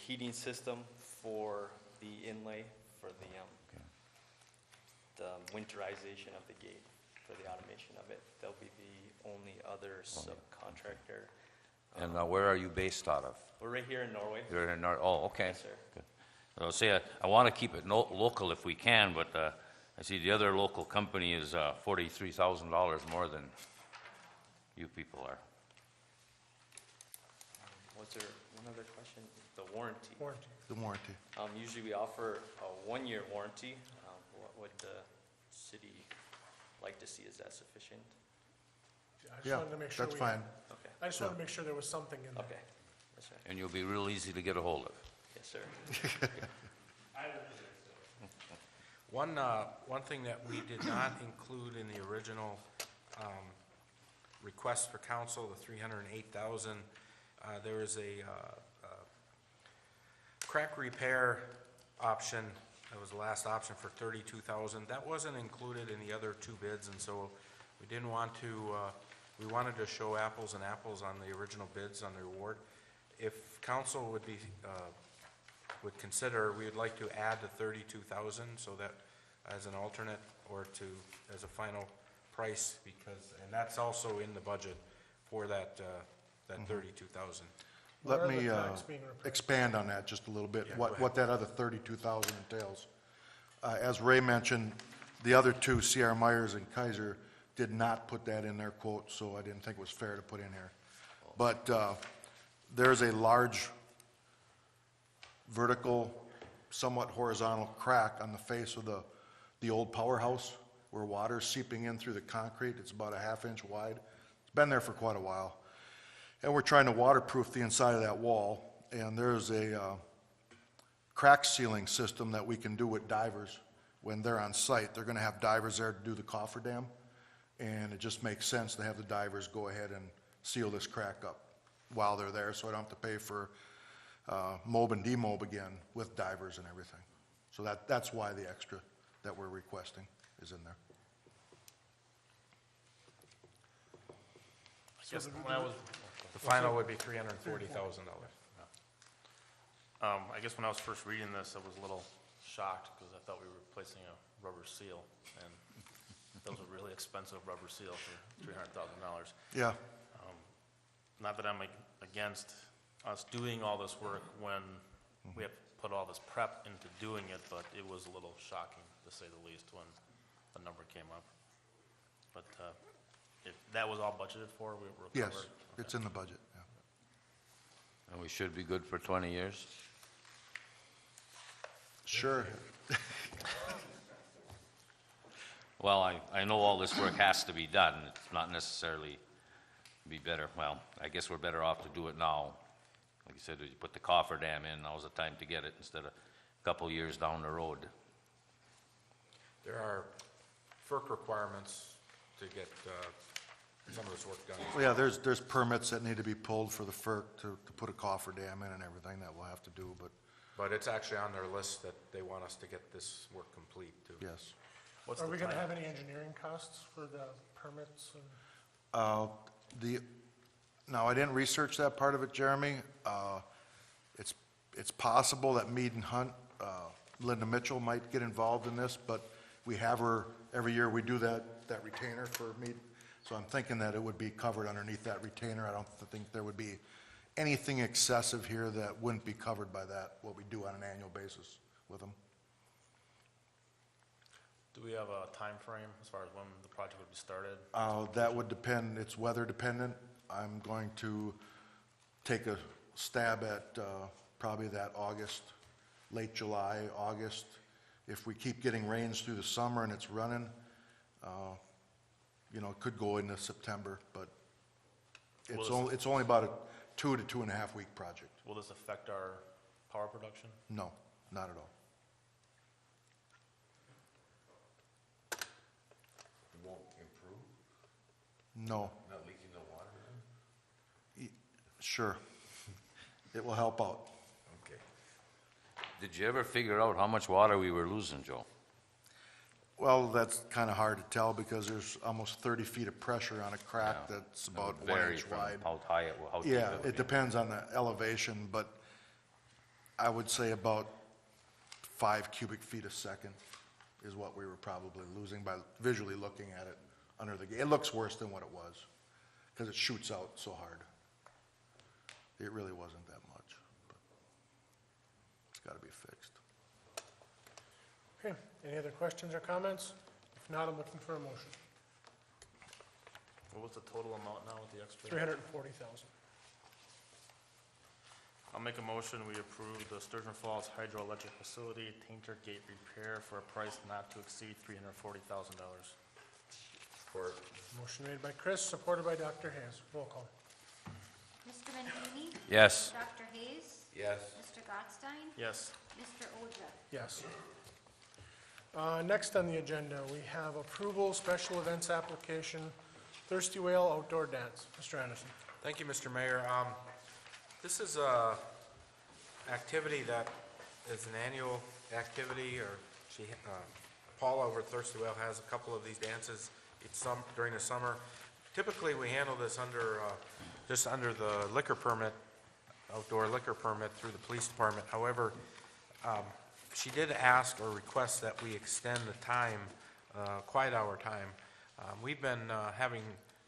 heating system for the inlay, for the winterization of the gate, for the automation of it. They'll be the only other subcontractor. And where are you based out of? We're right here in Norway. You're in oh, okay. Yes, sir. Good. I'll say, I want to keep it local if we can, but I see the other local company is $43,000 more than you people are. Was there one other question? The warranty. Warranty. The warranty. Usually we offer a 1-year warranty. What would the city like to see? Is that sufficient? I just Yeah, wanted to make sure that's we- fine. Okay, I just wanted to make sure there was something in there. okay. Yes, sir. And you'll be real easy to get a hold of. Yes, sir. One thing that we did not include in the original request for council, the 308,000, there is a crack repair option. That was the last option for 32,000. That wasn't included in the other two bids, and so we didn't want to. We wanted to show apples and apples on the original bids on the award. If council would consider, we would like to add the 32,000 so that as an alternate or as a final price, and that's also in the budget for that 32,000. Where Let are the me tracks being repaired? expand on that just a little bit, Yeah, go what ahead. that other 32,000 entails. As Ray mentioned, the other two, C.R. Myers and Kaiser, did not put that in their quote, so I didn't think it was fair to put in here. But there's a large vertical, somewhat horizontal crack on the face of the old powerhouse where water's seeping in through the concrete. It's about a ½ inch wide. It's been there for quite a while. And we're trying to waterproof the inside of that wall, and there's a crack sealing system that we can do with divers. When they're on site, they're gonna have divers there to do the cofferdam, and it just makes sense to have the divers go ahead and seal this crack up while they're there, so I don't have to pay for mob and demob again with divers and everything. So that's why the extra that we're requesting is in there. I guess when I was, The final would be $340,000. I guess when I was first reading this, I was a little shocked because I thought we were replacing a rubber seal, and those are really expensive rubber seal for $300,000. Yeah, Not that I'm against us doing all this work when we have to put all this prep into doing it, but it was a little shocking, to say the least, when the number came up. But, if that was all budgeted for, we were covered? Yes, it's in the budget, yeah. And we should be good for 20 years? Sure. Well, I know all this work has to be done. It's not necessarily be better, well, I guess we're better off to do it now. Like you said, you put the coffer dam in, now's the time to get it instead of a couple years down the road. There are FERC requirements to get some of this work done. Well, yeah, there's permits that need to be pulled for the FERC to put a coffer dam in and everything that we'll have to do, but But it's actually on their list that they want us to get this work complete too. yes. What's Are the we gonna time? have any engineering costs for the permits and? Now, I didn't research that part of it, Jeremy. It's possible that Mead and Hunt, Linda Mitchell might get involved in this, but we have her, every year we do that retainer for Mead. So I'm thinking that it would be covered underneath that retainer. I don't think there would be anything excessive here that wouldn't be covered by that, what we do on an annual basis with them. Do we have a time frame as far as when the project would be started? That would depend, it's weather dependent. I'm going to take a stab at probably that August, late July, August. If we keep getting rains through the summer and it's running, you know, it could go into September, but it's only about a 2 to 2.5 week project. Will this affect our power production? No, not at all. It won't improve, No, not leaking no water in? sure. It will help out. Okay. Did you ever figure out how much water we were losing, Joe? Well, that's kind of hard to tell because there's almost 30 feet of pressure on a crack Yeah. that's It about would 1 vary inch from wide. How high it, how deep Yeah, it would it be. depends on the elevation, but I would say about 5 cubic feet a second is what we were probably losing by visually looking at it under the gate. It looks worse than what it was because it shoots out so hard. It really wasn't that much, but it's got to be fixed. Okay, any other questions or comments? If not, I'm looking for a motion. What was the total amount now with the extra? 340,000. I'll make a motion, we approve the Sturgeon Falls Hydroelectric Facility Tainter Gate Repair for a price not to exceed $340,000. Or Motion made by Chris, supported by Dr. Hayes. Roll call. Mr. Venturini? Yes. Dr. Hayes? yes, Mr. Gottstein? Yes. Mr. Oja? Yes. Next on the agenda, we have approval, special events application, Thirsty Whale Outdoor Dance. Mr. Anderson. Thank you, Mr. Mayor. This is a activity that is an annual activity, or Paula over at Thirsty Whale has a couple of these dances during the summer. Typically, we handle this just under the liquor permit, outdoor liquor permit through the police department. However, she did ask or request that we extend the time, quiet hour time. We've been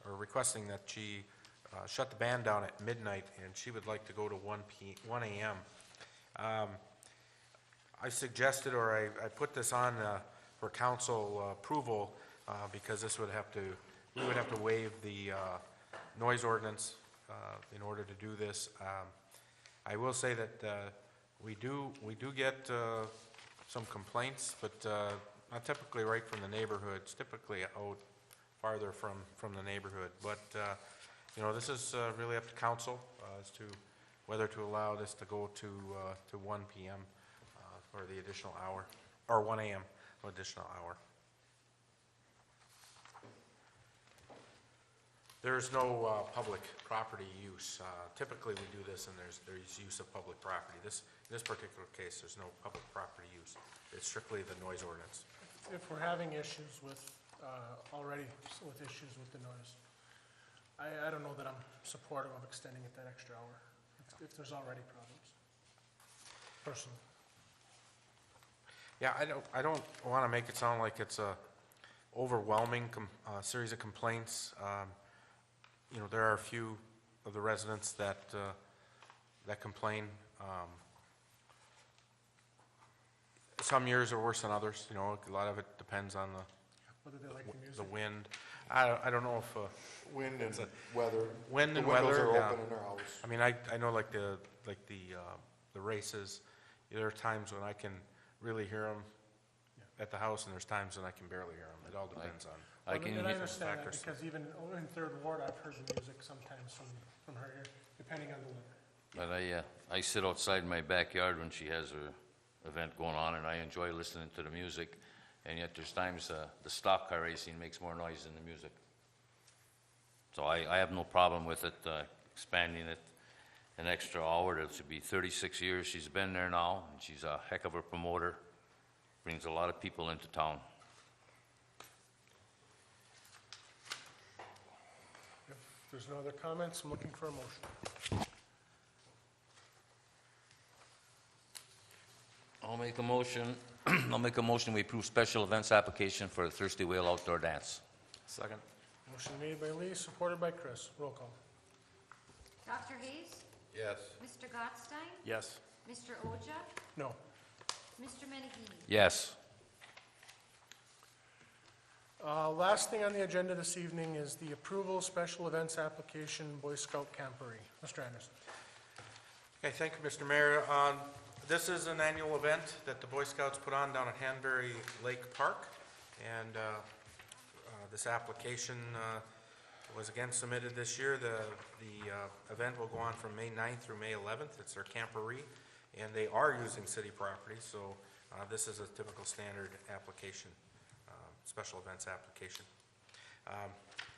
requesting that she shut the band down at midnight, and she would like to go to 1 a.m. I suggested, or I put this on for council approval, because we would have to waive the noise ordinance in order to do this. I will say that we do get some complaints, but not typically right from the neighborhoods, typically out farther from the neighborhood. But, you know, this is really up to council as to whether to allow this to go to 1 p.m. For the additional hour, or 1 a.m. additional hour. There is no public property use. Typically, we do this and there's use of public property. In this particular case, there's no public property use. It's strictly the noise ordinance. If we're having issues with, already with issues with the noise, I don't know that I'm supportive of extending it that extra hour, if there's already problems, personally. Yeah, I don't want to make it sound like it's a overwhelming series of complaints. You know, there are a few of the residents that complain. Some years are worse than others. You know, a lot of it depends on whether they like the music. The wind, I don't know if, Wind and weather. wind and The windows weather, are yeah. open in our house. I mean, I know like the races, there are times when I can really hear them at the house, and there's times when I can barely hear them. It all depends on. I can And I hear, understand that, factors. because even in Third Ward, I've heard the music sometimes from her ear, depending on the weather. but I sit outside my backyard when she has her event going on, and I enjoy listening to the music, and yet there's times the stock car racing makes more noise than the music. So I have no problem with it, expanding it an extra hour. It should be 36 years she's been there now, and she's a heck of a promoter, brings a lot of people into town. If there's no other comments, I'm looking for a motion. I'll make a motion, we approve special events application for the Thirsty Whale Outdoor Dance. Second. Motion made by Lee, supported by Chris. Roll call. Dr. Hayes? Yes. Mr. Gottstein? Yes. Mr. Oja? No. Mr. Menigini? Yes. Last thing on the agenda this evening is the approval special events application, Boy Scout Camporee. Mr. Anderson. Okay, thank you, Mr. Mayor. This is an annual event that the Boy Scouts put on down at Hanbury Lake Park, and this application was again submitted this year. The event will go on from May 9th through May 11th. It's their camporee, and they are using city property, so this is a typical standard application, special events application.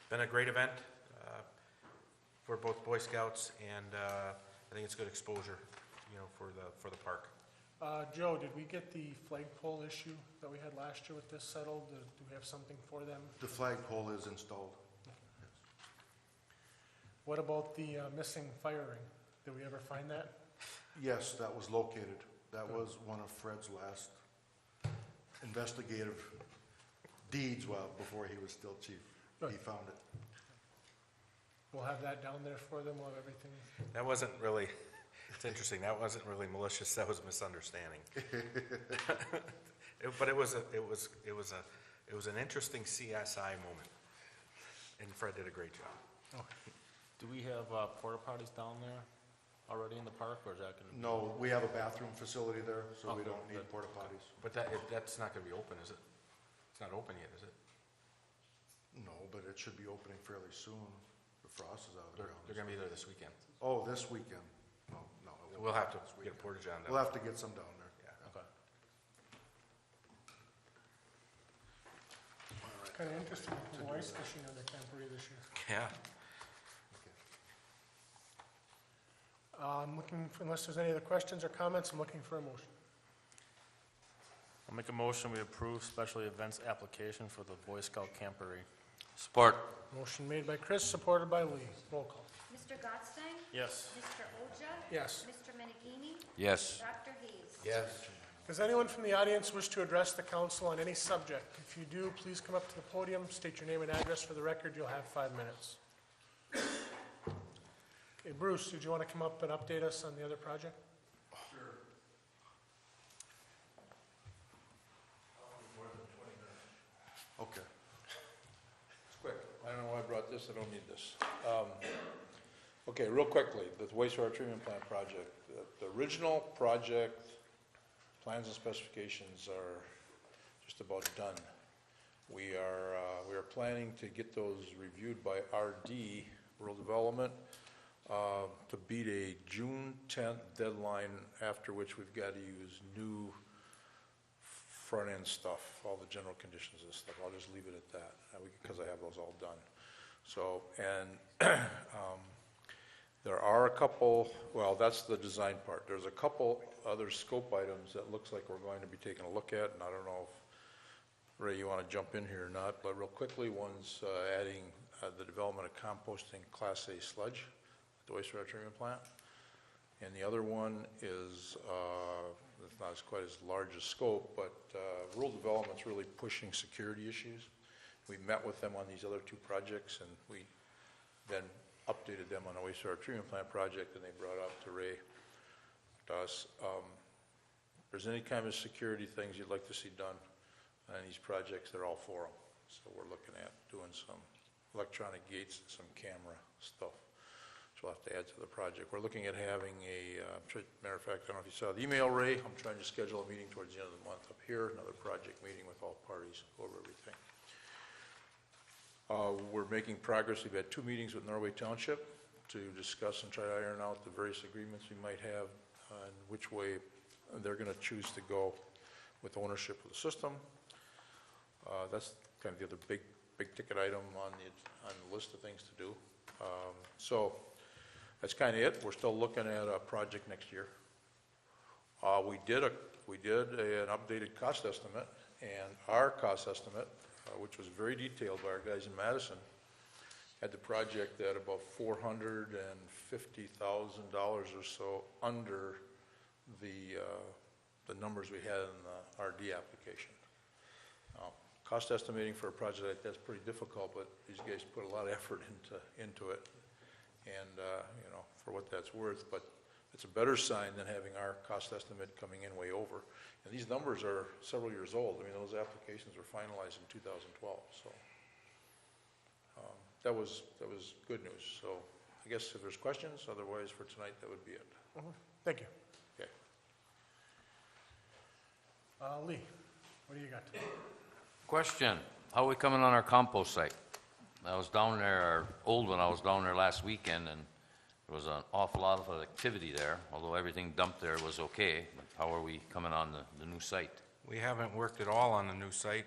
Been a great event for both Boy Scouts, and I think it's good exposure, for the park. Joe, did we get the flagpole issue that we had last year with this settled? Do we have something for them? The flagpole is installed. What about the missing fire ring? Did we ever find that? Yes, that was located. That was one of Fred's last investigative deeds before he was still chief. Good. He found it. We'll have that down there for them, we'll have everything. That wasn't really, it's interesting, that wasn't really malicious, that was a misunderstanding. But it was an interesting CSI moment, and Fred did a great job. Do we have porta potties down there already in the park, or is that gonna be? No, we have a bathroom facility there, so we Okay, don't need good. porta potties. But that's not gonna be open, is it? It's not open yet, is it? No, but it should be opening fairly soon. The frost is out of the ground. They're gonna be there this weekend. Oh, this weekend? No, it won't We'll be have to this get a weekend. porta john down. We'll have to get some down there. Yeah. Okay. It's kind of interesting, no ice fishing on the camporee this year. Yeah. I'm looking, unless there's any other questions or comments, I'm looking for a motion. I'll make a motion, we approve special events application for the Boy Scout camporee. Support. Motion made by Chris, supported by Lee. Roll call. Mr. Gottstein? Yes. Mr. Oja? Yes. Mr. Menigini? Yes. Dr. Hayes? Yes. Does anyone from the audience wish to address the council on any subject? If you do, please come up to the podium, state your name and address for the record. You'll have 5 minutes. Okay, Bruce, did you want to come up and update us on the other project? Okay. It's quick. I don't know why I brought this, I don't need this. Okay, real quickly, the wastewater treatment plant project. The original project plans and specifications are just about done. We are planning to get those reviewed by RD, Rural Development, to beat a June 10th deadline, after which we've got to use new front-end stuff, all the general conditions and stuff. I'll just leave it at that, because I have those all done. So, and there are a couple, well, that's the design part. There's a couple other scope items that looks like we're going to be taking a look at, and I don't know if, Ray, you want to jump in here or not, but real quickly, one's adding the development of composting Class A sludge at the wastewater treatment plant. And the other one is, it's not quite as large a scope, but rural development's really pushing security issues. We met with them on these other two projects, and we then updated them on the wastewater treatment plant project, and they brought up to Ray, to us, if there's any kind of security things you'd like to see done on these projects, they're all for them. So we're looking at doing some electronic gates and some camera stuff. So we'll have to add to the project. We're looking at having matter of fact, I don't know if you saw the email, Ray, I'm trying to schedule a meeting towards the end of the month up here, another project meeting with all parties, go over everything. We're making progress. We've had 2 meetings with Norway Township to discuss and try to iron out the various agreements we might have and which way they're going to choose to go with ownership of the system. That's kind of the other big ticket item on the list of things to do. So that's kind of it. We're still looking at a project next year. We did an updated cost estimate, and our cost estimate, which was very detailed by our guys in Madison, had the project at about $450,000 or so under the numbers we had in the RD application. Cost estimating for a project like that's pretty difficult, but these guys put a lot of effort into it, and for what that's worth. But it's a better sign than having our cost estimate coming in way over. And these numbers are several years old. I mean, those applications were finalized in 2012, so that was good news. So I guess if there's questions, otherwise for tonight, that would be it. Thank you. Okay. Lee, what do you got? Question, how are we coming on our compost site? I was down there, our old one, I was down there last weekend, and there was an awful lot of activity there, although everything dumped there was okay. But how are we coming on the new site? We haven't worked at all on the new site,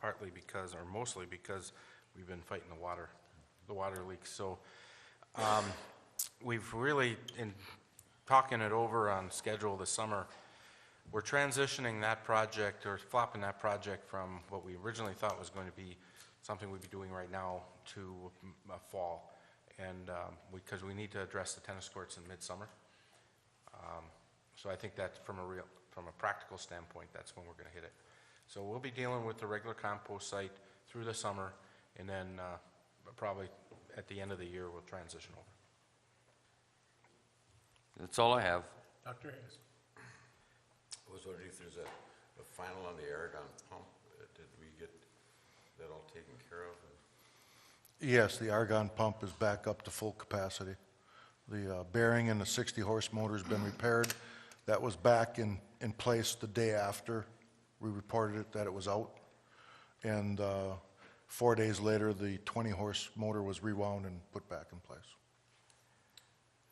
partly because, or mostly because we've been fighting the water leaks. So we've really, in talking it over on schedule this summer, we're transitioning that project, or flopping that project from what we originally thought was going to be something we'd be doing right now to fall. And because we need to address the tennis courts in midsummer. So I think that from a practical standpoint, that's when we're going to hit it. So we'll be dealing with the regular compost site through the summer, and then probably at the end of the year, we'll transition over. That's all I have. Dr. Hayes. I was wondering if there's a final on the Aragon pump. Did we get that all taken care of? Yes, the argon pump is back up to full capacity. The bearing in the 60-horse motor has been repaired. That was back in place the day after we reported it that it was out. And 4 days later, the 20-horse motor was rewound and put back in place.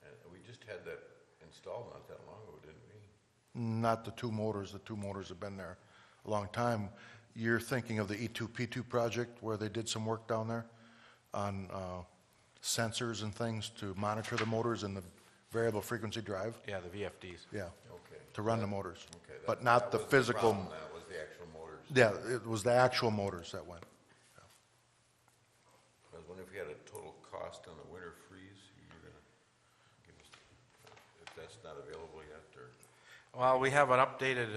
And we just had that installed not that long ago, didn't we? Not the 2 motors. The 2 motors have been there a long time. You're thinking of the E2P2 project where they did some work down there on sensors and things to monitor the motors and the variable frequency drive? Yeah, the VFDs. Yeah, Okay. to run the motors. Okay. But not the was physical. problem, that was the actual motors. Yeah, it was the actual motors that went. I was wondering if you had a total cost on the winter freeze, you're gonna give us, if that's not available yet, or? Well, we have an updated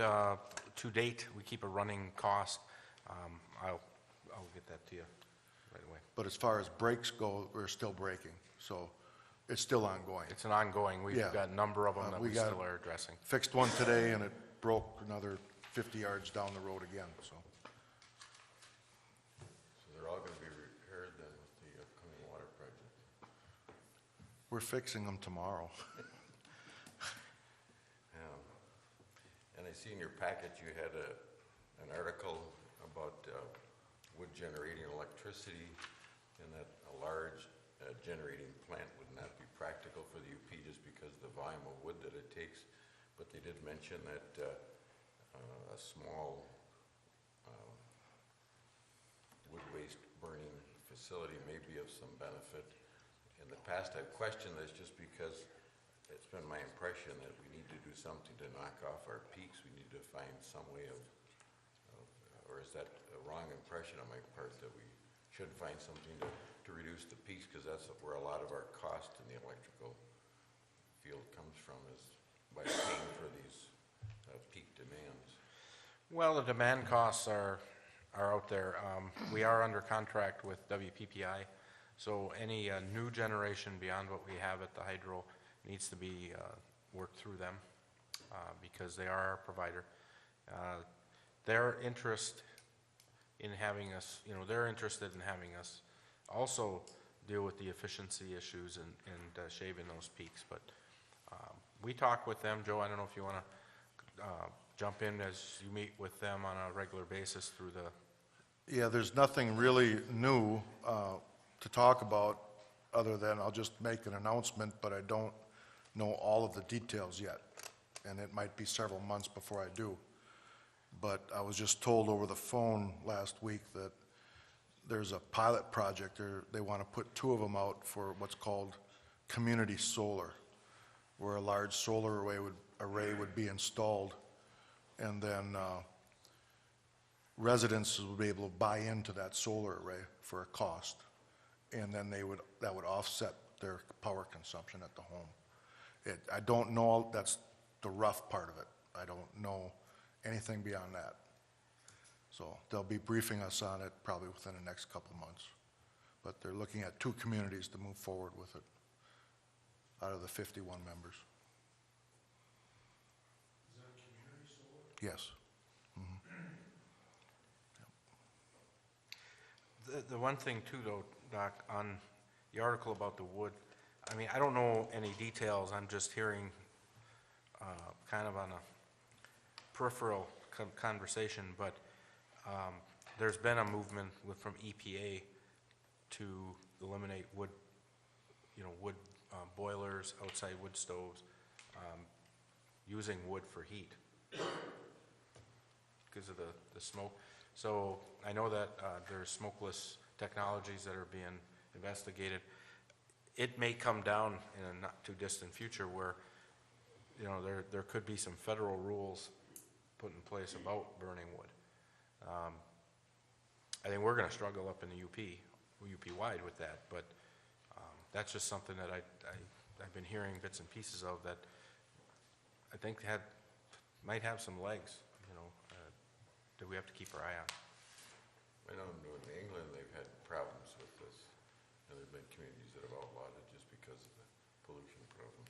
to date. We keep a running cost. I'll get that to you right away. But as far as brakes go, we're still braking, so it's still ongoing. It's an ongoing. We've Yeah. got a number of them that we we got- still are addressing. Fixed one today and it broke another 50 yards down the road again, so. So they're all gonna be repaired then with the upcoming water project? We're fixing them tomorrow. And I see in your packet you had an article about wood generating electricity, and that a large generating plant would not be practical for the UP just because of the volume of wood that it takes. But they did mention that a small wood waste burning facility may be of some benefit. In the past, I've questioned this just because it's been my impression that we need to do something to knock off our peaks. We need to find some way of or is that a wrong impression on my part that we should find something to reduce the peaks, because that's where a lot of our cost in the electrical field comes from, is by paying for these peak demands. Well, the demand costs are out there. We are under contract with WPPI, so any new generation beyond what we have at the hydro needs to be worked through them because they are our provider. Their interest in having us, you know, they're interested in having us also deal with the efficiency issues and shaving those peaks. But we talk with them. Joe, I don't know if you want to jump in as you meet with them on a regular basis through the... Yeah, there's nothing really new to talk about, other than I'll just make an announcement, but I don't know all of the details yet, and it might be several months before I do. But I was just told over the phone last week that there's a pilot project, they want to put 2 of them out for what's called community solar, where a large solar array would be installed, and then residents would be able to buy into that solar array for a cost, and then that would offset their power consumption at the home. I don't know, that's the rough part of it. I don't know anything beyond that. So they'll be briefing us on it probably within the next couple of months. But they're looking at 2 communities to move forward with it out of the 51 members. Is that community solar? Yes. The one thing too, though, Doc, on the article about the wood, I mean, I don't know any details. I'm just hearing kind of on a peripheral conversation, but there's been a movement from EPA to eliminate wood, wood boilers, outside wood stoves, using wood for heat because of the smoke. So I know that there's smokeless technologies that are being investigated. It may come down in a not too distant future where, there could be some federal rules put in place about burning wood. I think we're going to struggle up in the UP wide with that, but that's just something that I've been hearing bits and pieces of that I think might have some legs, that we have to keep our eye on. I know in New England, they've had problems with this, and there've been communities that have outlawed it just because of the pollution problem.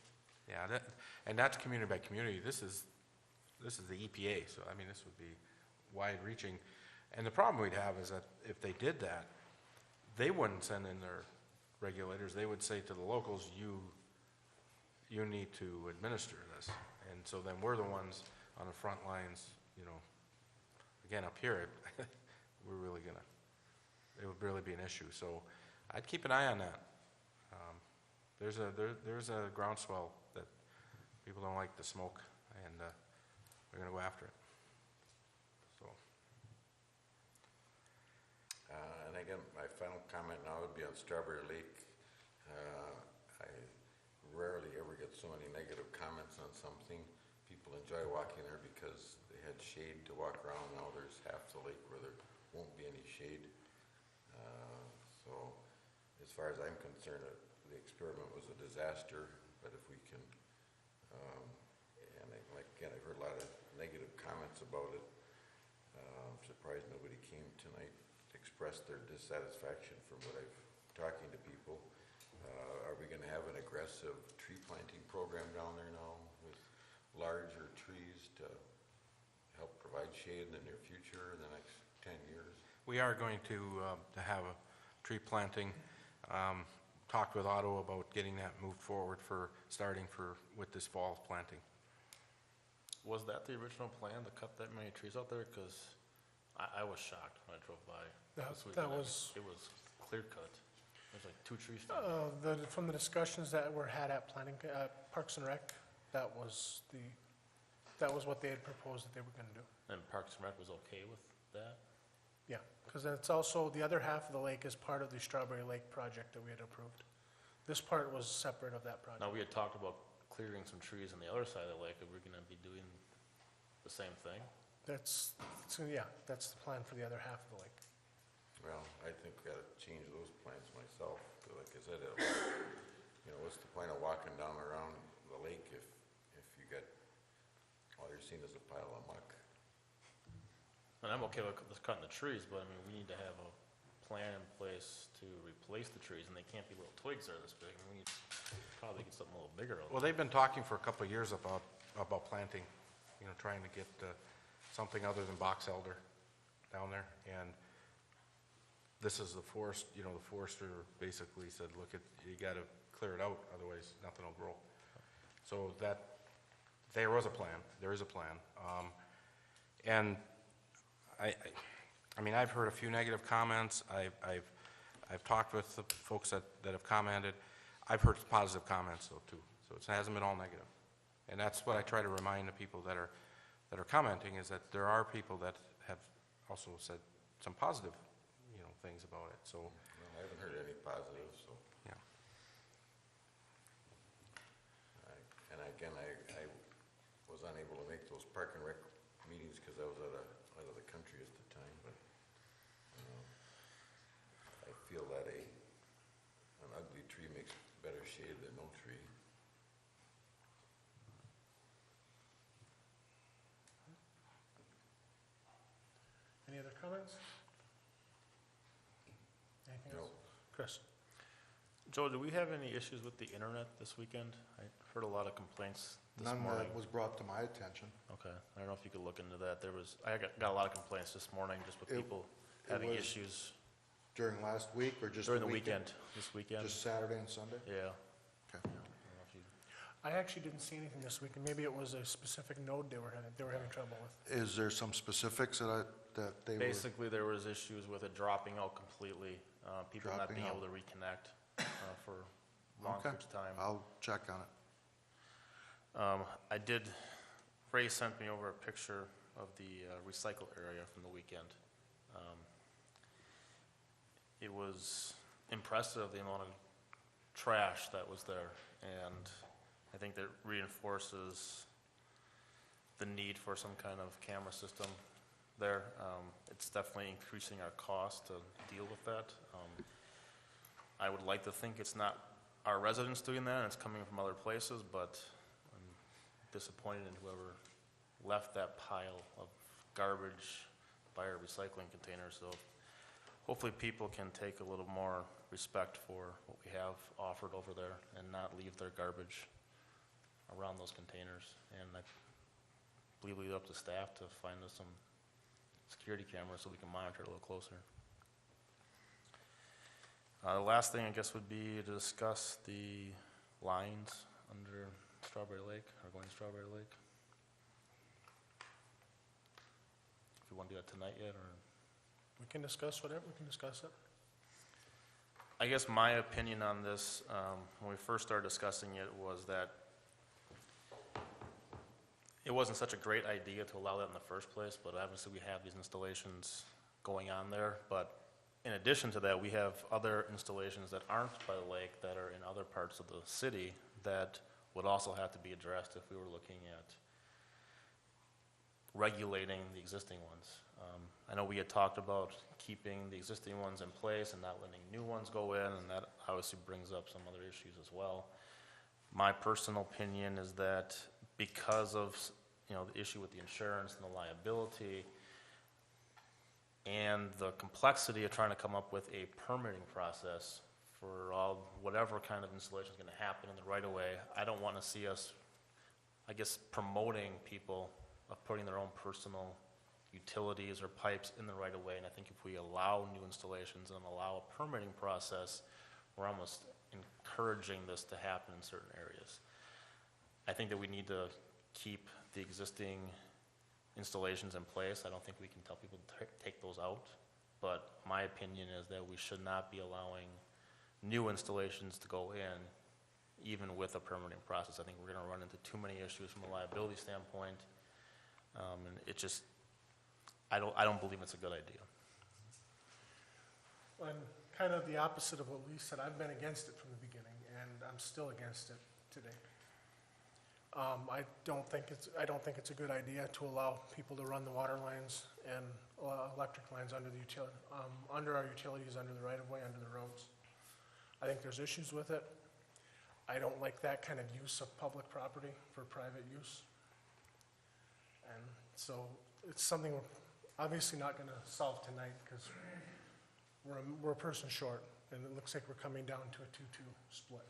Yeah, and that's community by community. This is the EPA, so I mean, this would be wide-reaching. And the problem we'd have is that if they did that, they wouldn't send in their regulators. They would say to the locals, you need to administer this. And so then we're the ones on the front lines, again, up here, we're really it would really be an issue. So I'd keep an eye on that. There's a groundswell that people don't like the smoke, and they're going to go after it. So. And again, my final comment now would be on Strawberry Lake. I rarely ever get so many negative comments on something. People enjoy walking there because they had shade to walk around. Now there's half the lake where there won't be any shade. So as far as I'm concerned, the experiment was a disaster, but if we can, and I've heard a lot of negative comments about it. I'm surprised nobody came tonight to express their dissatisfaction from what I've talking to people. Are we going to have an aggressive tree planting program down there now with larger trees to help provide shade in the near future, in the next 10 years? We are going to have a tree planting. Talked with Otto about getting that moved forward with this fall planting. Was that the original plan, to cut that many trees out there? Because I was shocked when I drove by this weekend. It was clear cut. There's like 2 trees. From the discussions that were had at Parks and Rec, that was what they had proposed that they were going to do. And Parks and Rec was okay with that? Yeah, because it's also, the other half of the lake is part of the Strawberry Lake project that we had approved. This part was separate of that project. Now, we had talked about clearing some trees on the other side of the lake. Are we going to be doing the same thing? That's the plan for the other half of the lake. Well, I think we got to change those plans myself. Like I said, what's the point of walking down around the lake if you got, all you're seeing is a pile of muck? And I'm okay with cutting the trees, but I mean, we need to have a plan in place to replace the trees, and they can't be little twigs that are this big. We need to probably get something a little bigger. Well, they've been talking for a couple of years about planting, trying to get something other than box elder down there. And this is the forest, the forester basically said, look, you gotta clear it out, otherwise nothing will grow. So there is a plan. And I mean, I've heard a few negative comments. I've talked with the folks that have commented. I've heard positive comments though too. So it hasn't been all negative. And that's what I try to remind the people that are commenting, is that there are people that have also said some positive, things about it. So, Well, I haven't heard any positives, so. yeah. And again, I was unable to make those park and rec meetings because I was out of the country at the time, but, I feel that an ugly tree makes better shade than no tree. Any other comments? Anything No. else? Chris? Joe, do we have any issues with the internet this weekend? I heard a lot of complaints this None morning. that was brought to my attention. Okay, I don't know if you could look into that. I got a lot of complaints this morning just with It- people it having was issues During last week or just during the weekend, this weekend. Just Saturday and Sunday? Yeah. Okay. I don't know if you- I actually didn't see anything this week, and maybe it was a specific node they were having trouble with. Is there some specifics that they were? Basically, there was issues with it dropping out completely, people not Dropping being out. able to reconnect for long Okay. periods of time. I'll check on it. Ray sent me over a picture of the recycle area from the weekend. It was impressive, the amount of trash that was there, and I think that reinforces the need for some kind of camera system there. It's definitely increasing our cost to deal with that. I would like to think it's not our residents doing that, and it's coming from other places, but I'm disappointed in whoever left that pile of garbage by our recycling containers. So hopefully people can take a little more respect for what we have offered over there and not leave their garbage around those containers. And I believe we leave it up to staff to find us some security cameras so we can monitor it a little closer. The last thing, I guess, would be to discuss the lines under Strawberry Lake, or going to Strawberry Lake. If we want to do that tonight yet, or? We can discuss whatever, we can discuss it. I guess my opinion on this, when we first started discussing it, was that it wasn't such a great idea to allow that in the first place, but obviously we have these installations going on there. But in addition to that, we have other installations that aren't by the lake that are in other parts of the city that would also have to be addressed if we were looking at regulating the existing ones. I know we had talked about keeping the existing ones in place and not letting new ones go in, and that obviously brings up some other issues as well. My personal opinion is that because of, the issue with the insurance and the liability and the complexity of trying to come up with a permitting process for whatever kind of installation is going to happen in the right-of-way, I don't want to see us, I guess, promoting people of putting their own personal utilities or pipes in the right-of-way. And I think if we allow new installations and allow a permitting process, we're almost encouraging this to happen in certain areas. I think that we need to keep the existing installations in place. I don't think we can tell people to take those out. But my opinion is that we should not be allowing new installations to go in, even with a permitting process. I think we're going to run into too many issues from a liability standpoint. And it just, I don't believe it's a good idea. I'm kind of the opposite of what Lee said. I've been against it from the beginning, and I'm still against it today. I don't think it's a good idea to allow people to run the water lines and electric lines under our utilities, under the right-of-way, under the roads. I think there's issues with it. I don't like that kind of use of public property for private use. And so it's something we're obviously not going to solve tonight because we're a person short, and it looks like we're coming down to a 2-2 split.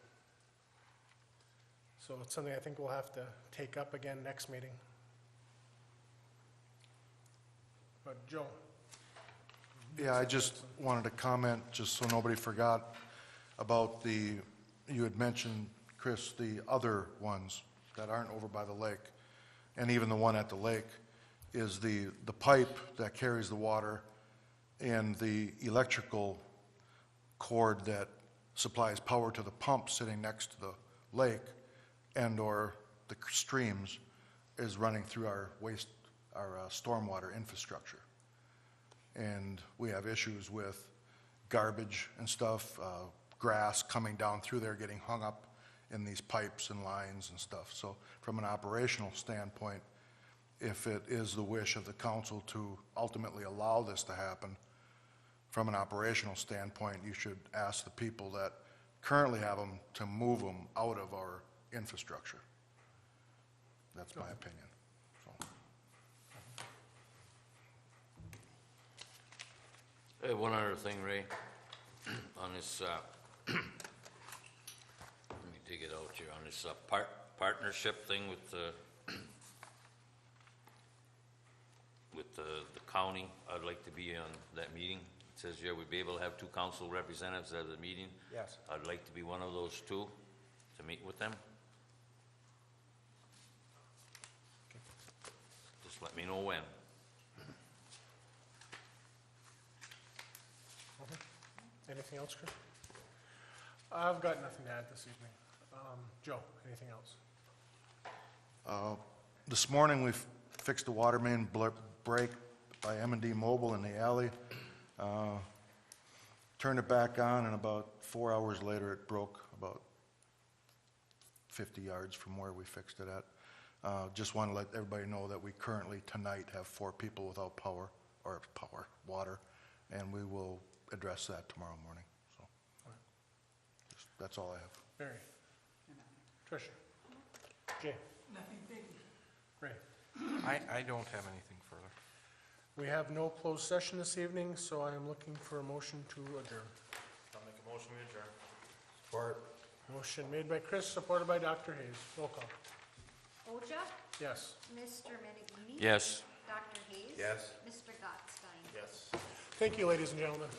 So it's something I think we'll have to take up again next meeting. But Joe? Yeah, I just wanted to comment, just so nobody forgot, about you had mentioned, Chris, the other ones that aren't over by the lake, and even the one at the lake, is the pipe that carries the water and the electrical cord that supplies power to the pump sitting next to the lake and/or the streams is running through our stormwater infrastructure. And we have issues with garbage and stuff, grass coming down through there, getting hung up in these pipes and lines and stuff. So from an operational standpoint, if it is the wish of the council to ultimately allow this to happen, from an operational standpoint, you should ask the people that currently have them to move them out of our infrastructure. That's my opinion. So. Hey, one other thing, Ray, on this, let me dig it out here, on this partnership thing with the county. I'd like to be on that meeting. It says here we'd be able to have 2 council representatives at the meeting. Yes. I'd like to be one of those 2 to meet with them. Just let me know when. Anything else, Chris? I've got nothing to add this evening. Joe, anything else? This morning, we fixed the water main break by M&D Mobile in the alley. Turned it back on, and about 4 hours later, it broke about 50 yards from where we fixed it at. Just want to let everybody know that we currently, tonight, have 4 people without water, and we will address that tomorrow morning. So that's all I have. Barry? Tricia? Jay? Nothing, thank you. Ray? I don't have anything further. We have no closed session this evening, so I am looking for a motion to adjourn. I'll make a motion, we adjourn. Support. Motion made by Chris, supported by Dr. Hayes. Roll call. Oja? Yes. Mr. Menegini? Yes. Dr. Hayes? Yes. Mr. Gottstein? Yes. Thank you, ladies and gentlemen.